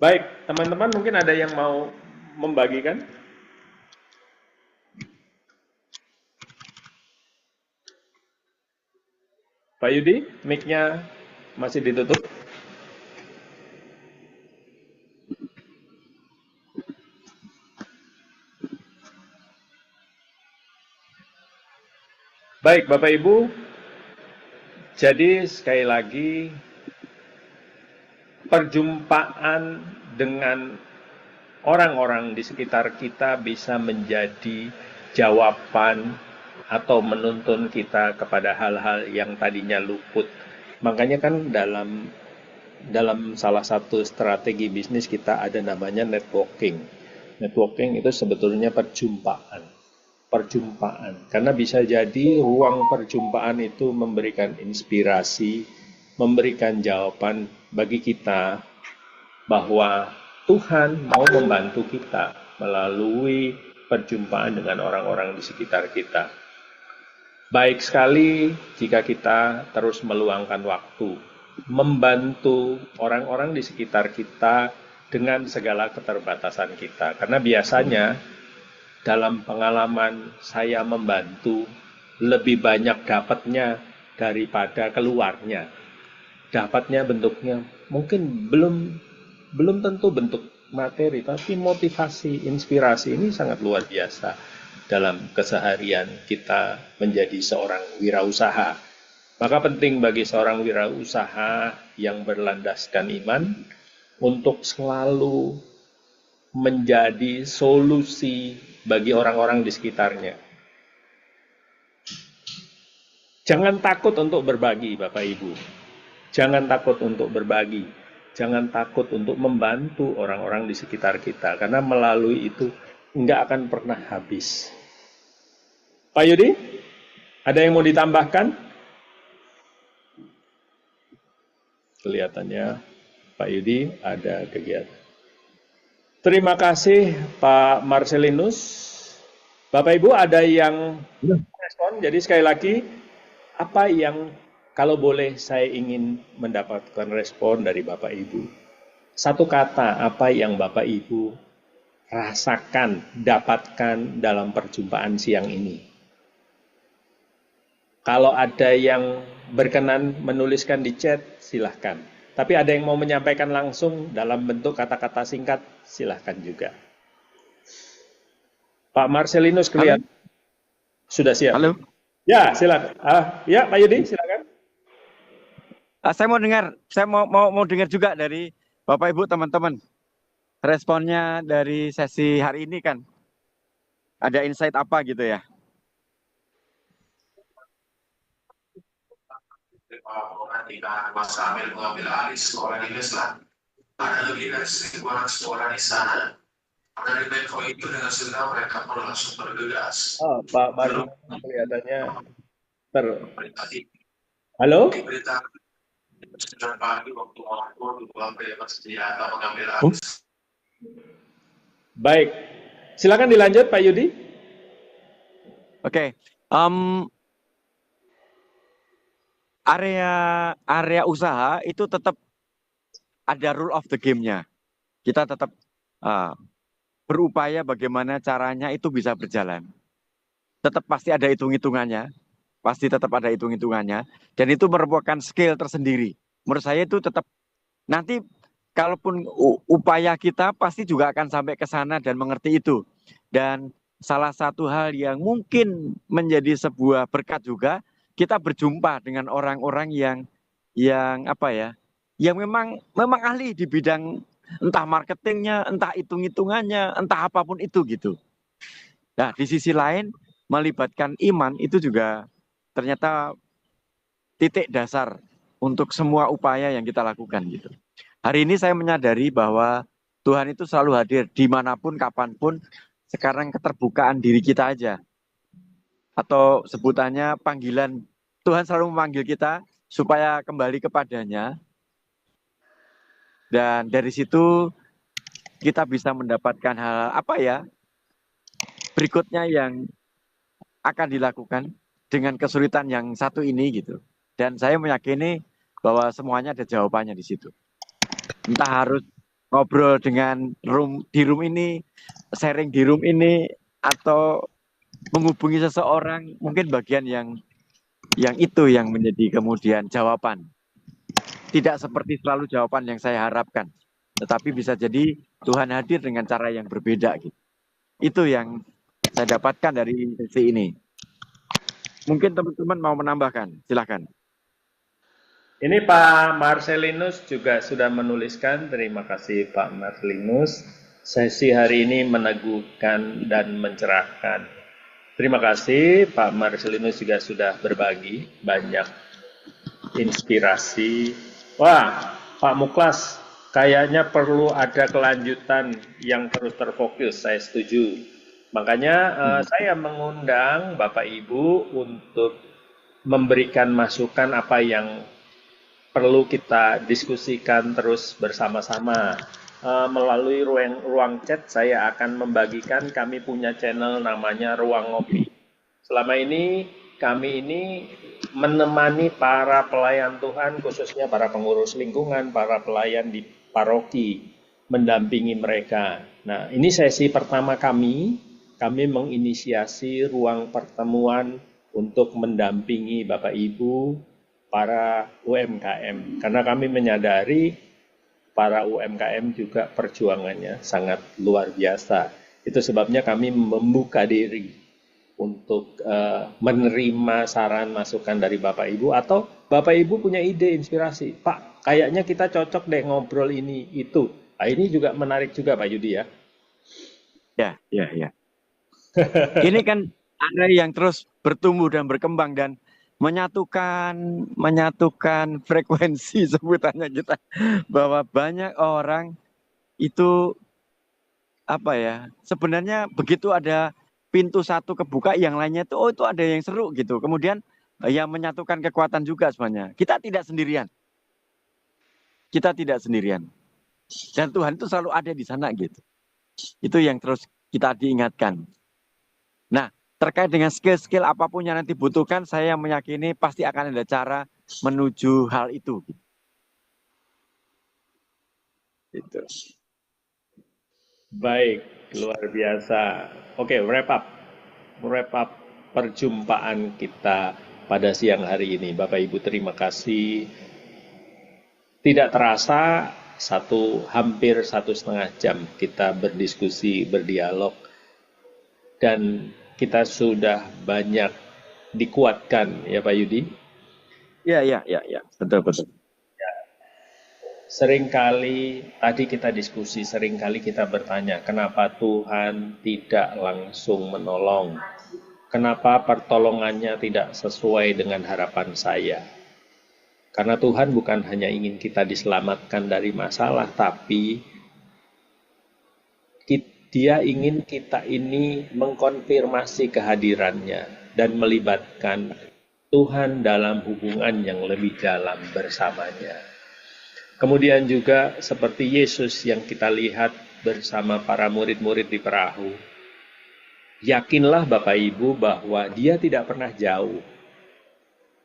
Baik, teman-teman mungkin ada yang mau membagikan? Pak Yudi, mic-nya masih ditutup. Baik, Bapak Ibu. Jadi sekali lagi perjumpaan dengan orang-orang di sekitar kita bisa menjadi jawaban atau menuntun kita kepada hal-hal yang tadinya luput. Makanya kan dalam salah satu strategi bisnis kita ada namanya networking. Networking itu sebetulnya perjumpaan. Karena bisa jadi ruang perjumpaan itu memberikan inspirasi, memberikan jawaban bagi kita bahwa Tuhan mau membantu kita melalui perjumpaan dengan orang-orang di sekitar kita. Baik sekali jika kita terus meluangkan waktu, membantu orang-orang di sekitar kita dengan segala keterbatasan kita. Karena biasanya dalam pengalaman saya membantu, lebih banyak dapatnya daripada keluarnya. Dapatnya bentuknya mungkin belum tentu bentuk materi, tapi motivasi, inspirasi ini sangat luar biasa dalam keseharian kita menjadi seorang wirausaha. Maka penting bagi seorang wirausaha yang berlandaskan iman untuk selalu menjadi solusi bagi orang-orang di sekitarnya. Jangan takut untuk berbagi, Bapak Ibu. Jangan takut untuk berbagi. Jangan takut untuk membantu orang-orang di sekitar kita. Karena melalui itu nggak akan pernah habis. Pak Yudi, ada yang mau ditambahkan? Kelihatannya Pak Yudi ada kegiatan. Terima kasih Pak Marcelinus. Bapak Ibu ada yang respon? Jadi sekali lagi, apa yang kalau boleh saya ingin mendapatkan respon dari Bapak Ibu? Satu kata, apa yang Bapak Ibu rasakan, dapatkan dalam perjumpaan siang ini? Kalau ada yang berkenan menuliskan di chat, silahkan. Tapi ada yang mau menyampaikan langsung dalam bentuk kata-kata singkat, silahkan juga. Pak Marcelinus kelihatan sudah siap. Halo. Ya, silakan. Ya, Pak Yudi, silakan. Saya mau dengar, saya mau dengar juga dari Bapak Ibu teman-teman. Responnya dari sesi hari ini kan. Ada insight apa gitu ya? Ketika Mas Kamil mengambil alih sekolah di Islam, ada lebih dari 1.000 orang sekolah di sana. Dari Menko itu dengan segera mereka perlu langsung bergegas. Oh, Pak Baru kelihatannya Halo? Diberitakan 9 pagi waktu Maroko dua bersenjata mengambil alih. Baik, silakan dilanjut Pak Yudi. Oke. Area usaha itu tetap ada rule of the game-nya. Kita tetap berupaya bagaimana caranya itu bisa berjalan. Tetap pasti ada hitung-hitungannya. Pasti tetap ada hitung-hitungannya. Dan itu merupakan skill tersendiri. Menurut saya itu tetap nanti kalaupun upaya kita pasti juga akan sampai ke sana dan mengerti itu. Dan salah satu hal yang mungkin menjadi sebuah berkat juga, kita berjumpa dengan orang-orang yang apa ya, yang memang ahli di bidang entah marketingnya, entah hitung-hitungannya, entah apapun itu gitu. Nah, di sisi lain melibatkan iman itu juga ternyata titik dasar untuk semua upaya yang kita lakukan gitu. Hari ini saya menyadari bahwa Tuhan itu selalu hadir dimanapun, kapanpun. Sekarang keterbukaan diri kita aja. Atau sebutannya panggilan, Tuhan selalu memanggil kita supaya kembali kepadanya. Dan dari situ kita bisa mendapatkan hal apa ya berikutnya yang akan dilakukan dengan kesulitan yang satu ini gitu. Dan saya meyakini bahwa semuanya ada jawabannya di situ. Entah harus ngobrol dengan di room ini, sharing di room ini, atau menghubungi seseorang, mungkin bagian yang itu yang menjadi kemudian jawaban. Tidak seperti selalu jawaban yang saya harapkan, tetapi bisa jadi Tuhan hadir dengan cara yang berbeda gitu. Itu yang saya dapatkan dari sesi ini. Mungkin teman-teman mau menambahkan, silakan. Ini Pak Marcelinus juga sudah menuliskan, terima kasih Pak Marcelinus. Sesi hari ini meneguhkan dan mencerahkan. Terima kasih Pak Marcelinus juga sudah berbagi banyak inspirasi. Wah, Pak Muklas, kayaknya perlu ada kelanjutan yang terus terfokus, saya setuju. Makanya saya mengundang Bapak Ibu untuk memberikan masukan apa yang perlu kita diskusikan terus bersama-sama. Melalui ruang chat saya akan membagikan, kami punya channel namanya Ruang Ngopi. Selama ini kami ini menemani para pelayan Tuhan, khususnya para pengurus lingkungan, para pelayan di paroki, mendampingi mereka. Nah, ini sesi pertama kami menginisiasi ruang pertemuan untuk mendampingi Bapak Ibu, para UMKM. Karena kami menyadari para UMKM juga perjuangannya sangat luar biasa. Itu sebabnya kami membuka diri untuk menerima saran masukan dari Bapak Ibu, atau Bapak Ibu punya ide inspirasi. Pak, kayaknya kita cocok deh ngobrol ini itu. Nah, ini juga menarik juga Pak Yudi ya. Ya. Ini kan ada yang terus bertumbuh dan berkembang dan menyatukan frekuensi sebutannya kita, bahwa banyak orang itu sebenarnya begitu ada pintu satu kebuka, yang lainnya itu itu ada yang seru gitu. Kemudian yang menyatukan kekuatan juga sebenarnya. Kita tidak sendirian. Dan Tuhan itu selalu ada di sana gitu. Itu yang terus kita diingatkan. Nah, terkait dengan skill-skill apapun yang nanti butuhkan, saya meyakini pasti akan ada cara menuju hal itu. Gitu. Baik, luar biasa. Oke, wrap up perjumpaan kita pada siang hari ini. Bapak Ibu, terima kasih. Tidak terasa hampir 1,5 jam kita berdiskusi, berdialog, dan kita sudah banyak dikuatkan ya Pak Yudi. Ya, betul. Seringkali tadi kita diskusi, seringkali kita bertanya, kenapa Tuhan tidak langsung menolong? Kenapa pertolongannya tidak sesuai dengan harapan saya? Karena Tuhan bukan hanya ingin kita diselamatkan dari masalah, tapi Dia ingin kita ini mengkonfirmasi kehadirannya dan melibatkan Tuhan dalam hubungan yang lebih dalam bersamanya. Kemudian juga seperti Yesus yang kita lihat bersama para murid-murid di perahu. Yakinlah Bapak Ibu bahwa Dia tidak pernah jauh.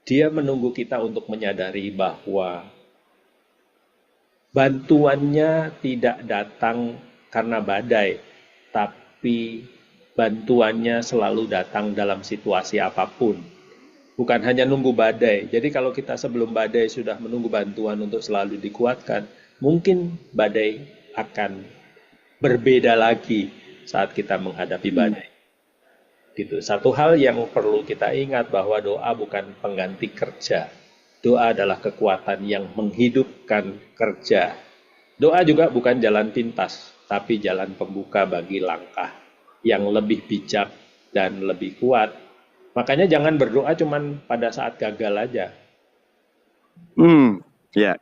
Dia menunggu kita untuk menyadari bahwa bantuannya tidak datang karena badai, tapi bantuannya selalu datang dalam situasi apapun. Bukan hanya nunggu badai. Jadi kalau kita sebelum badai sudah menunggu bantuan untuk selalu dikuatkan, mungkin badai akan berbeda lagi saat kita menghadapi badai. Gitu. Satu hal yang perlu kita ingat bahwa doa bukan pengganti kerja. Doa adalah kekuatan yang menghidupkan kerja. Doa juga bukan jalan pintas, tapi jalan pembuka bagi langkah yang lebih bijak dan lebih kuat. Makanya jangan berdoa cuman pada saat gagal aja. Ya.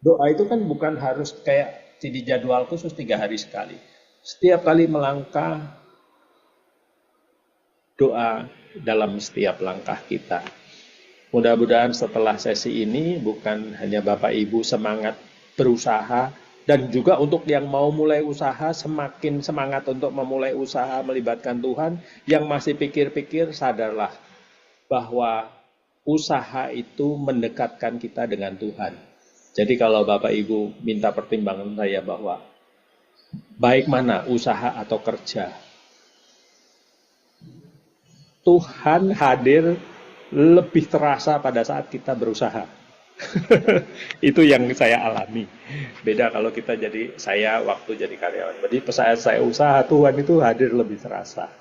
Doa itu kan bukan harus kayak di jadwal khusus 3 hari sekali. Setiap kali melangkah, doa dalam setiap langkah kita. Mudah-mudahan setelah sesi ini bukan hanya Bapak Ibu semangat berusaha, dan juga untuk yang mau mulai usaha semakin semangat untuk memulai usaha melibatkan Tuhan. Yang masih pikir-pikir, sadarlah bahwa usaha itu mendekatkan kita dengan Tuhan. Jadi kalau Bapak Ibu minta pertimbangan saya bahwa baik mana usaha atau kerja, Tuhan hadir lebih terasa pada saat kita berusaha. Itu yang saya alami. Beda kalau kita waktu jadi karyawan. Jadi saat saya usaha, Tuhan itu hadir lebih terasa.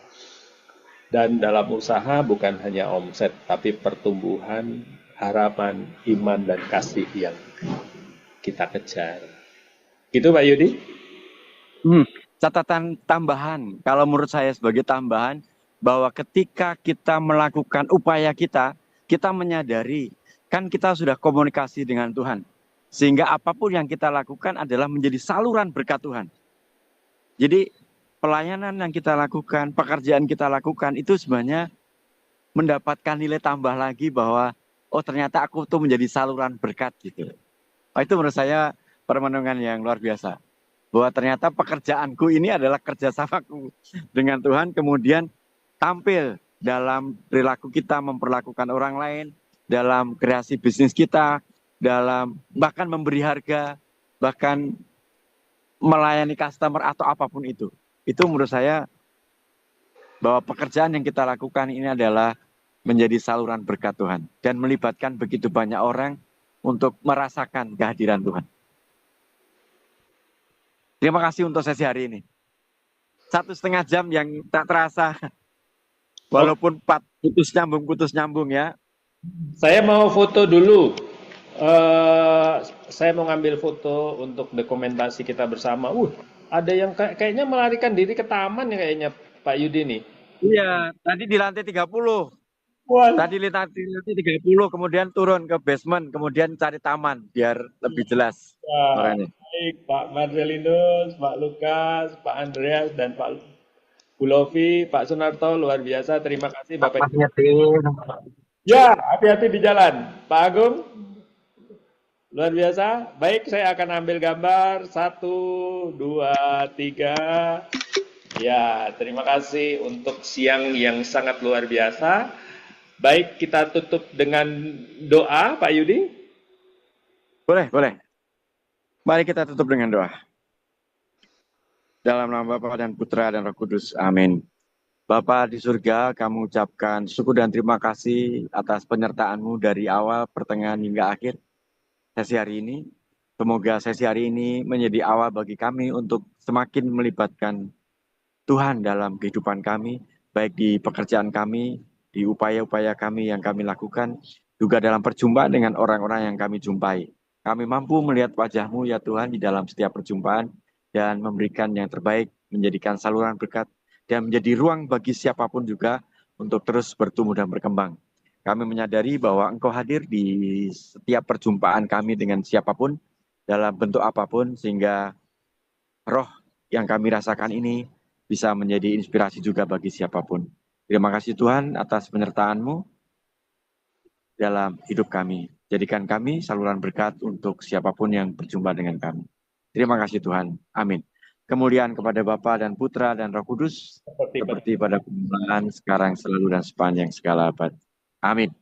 Dan dalam usaha bukan hanya omset, tapi pertumbuhan, harapan, iman, dan kasih yang kita kejar. Gitu Pak Yudi? Catatan tambahan, kalau menurut saya sebagai tambahan, bahwa ketika kita melakukan upaya kita menyadari kan kita sudah komunikasi dengan Tuhan. Sehingga apapun yang kita lakukan adalah menjadi saluran berkat Tuhan. Jadi pelayanan yang kita lakukan, pekerjaan kita lakukan itu sebenarnya mendapatkan nilai tambah lagi bahwa oh ternyata aku tuh menjadi saluran berkat gitu. Itu menurut saya permenungan yang luar biasa. Bahwa ternyata pekerjaanku ini adalah kerjasamaku dengan Tuhan, kemudian tampil dalam perilaku kita memperlakukan orang lain, dalam kreasi bisnis kita, dalam bahkan memberi harga, bahkan melayani customer atau apapun itu. Itu menurut saya bahwa pekerjaan yang kita lakukan ini adalah menjadi saluran berkat Tuhan dan melibatkan begitu banyak orang untuk merasakan kehadiran Tuhan. Terima kasih untuk sesi hari ini. 1,5 jam yang tak terasa, walaupun putus nyambung ya. Saya mau foto dulu. Saya mau ngambil foto untuk dokumentasi kita bersama. Ada yang kayaknya melarikan diri ke taman ya kayaknya Pak Yudi nih. Iya, tadi di lantai 30. Wah. Tadi di lantai 30, kemudian turun ke basement, kemudian cari taman biar lebih jelas. Ya, baik Pak Marcelinus, Pak Lukas, Pak Andreas, dan Pak Bulovi, Pak Sunarto, luar biasa. Terima kasih Bapak. Ya, hati-hati di jalan. Pak Agung, luar biasa. Baik, saya akan ambil gambar. 1, 2, 3. Ya, terima kasih untuk siang yang sangat luar biasa. Baik, kita tutup dengan doa, Pak Yudi. Boleh. Mari kita tutup dengan doa. Dalam nama Bapa dan Putra dan Roh Kudus. Amin. Bapa di surga, kami ucapkan syukur dan terima kasih atas penyertaan-Mu dari awal, pertengahan hingga akhir sesi hari ini. Semoga sesi hari ini menjadi awal bagi kami untuk semakin melibatkan Tuhan dalam kehidupan kami, baik di pekerjaan kami, di upaya-upaya kami yang kami lakukan, juga dalam perjumpaan dengan orang-orang yang kami jumpai. Kami mampu melihat wajah-Mu ya Tuhan di dalam setiap perjumpaan dan memberikan yang terbaik, menjadikan saluran berkat dan menjadi ruang bagi siapapun juga untuk terus bertumbuh dan berkembang. Kami menyadari bahwa Engkau hadir di setiap perjumpaan kami dengan siapapun, dalam bentuk apapun, sehingga roh yang kami rasakan ini bisa menjadi inspirasi juga bagi siapapun. Terima kasih Tuhan atas penyertaan-Mu dalam hidup kami. Jadikan kami saluran berkat untuk siapapun yang berjumpa dengan kami. Terima kasih Tuhan. Amin. Kemuliaan kepada Bapa dan Putra dan Roh Kudus, seperti pada permulaan, sekarang, selalu, dan sepanjang segala abad. Amin.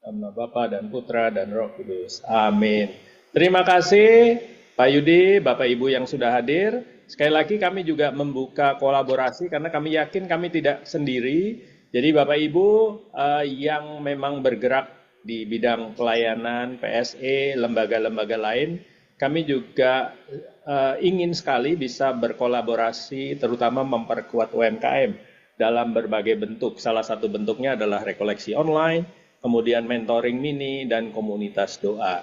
Nama Bapa dan Putra dan Roh Kudus. Amin. Terima kasih Pak Yudi, Bapak Ibu yang sudah hadir. Sekali lagi kami juga membuka kolaborasi karena kami yakin kami tidak sendiri. Jadi Bapak Ibu yang memang bergerak di bidang pelayanan, PSE, lembaga-lembaga lain, kami juga ingin sekali bisa berkolaborasi, terutama memperkuat UMKM dalam berbagai bentuk. Salah satu bentuknya adalah rekoleksi online, kemudian mentoring mini, dan komunitas doa.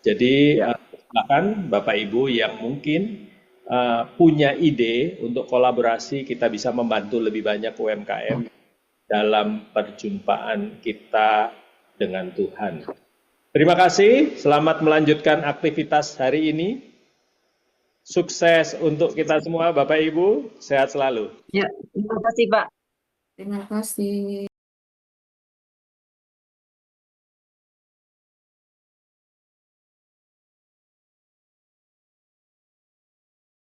Jadi silakan Bapak Ibu yang mungkin punya ide untuk kolaborasi, kita bisa membantu lebih banyak UMKM dalam perjumpaan kita dengan Tuhan. Terima kasih, selamat melanjutkan aktivitas hari ini. Sukses untuk kita semua Bapak Ibu, sehat selalu. Ya, terima kasih Pak. Terima kasih.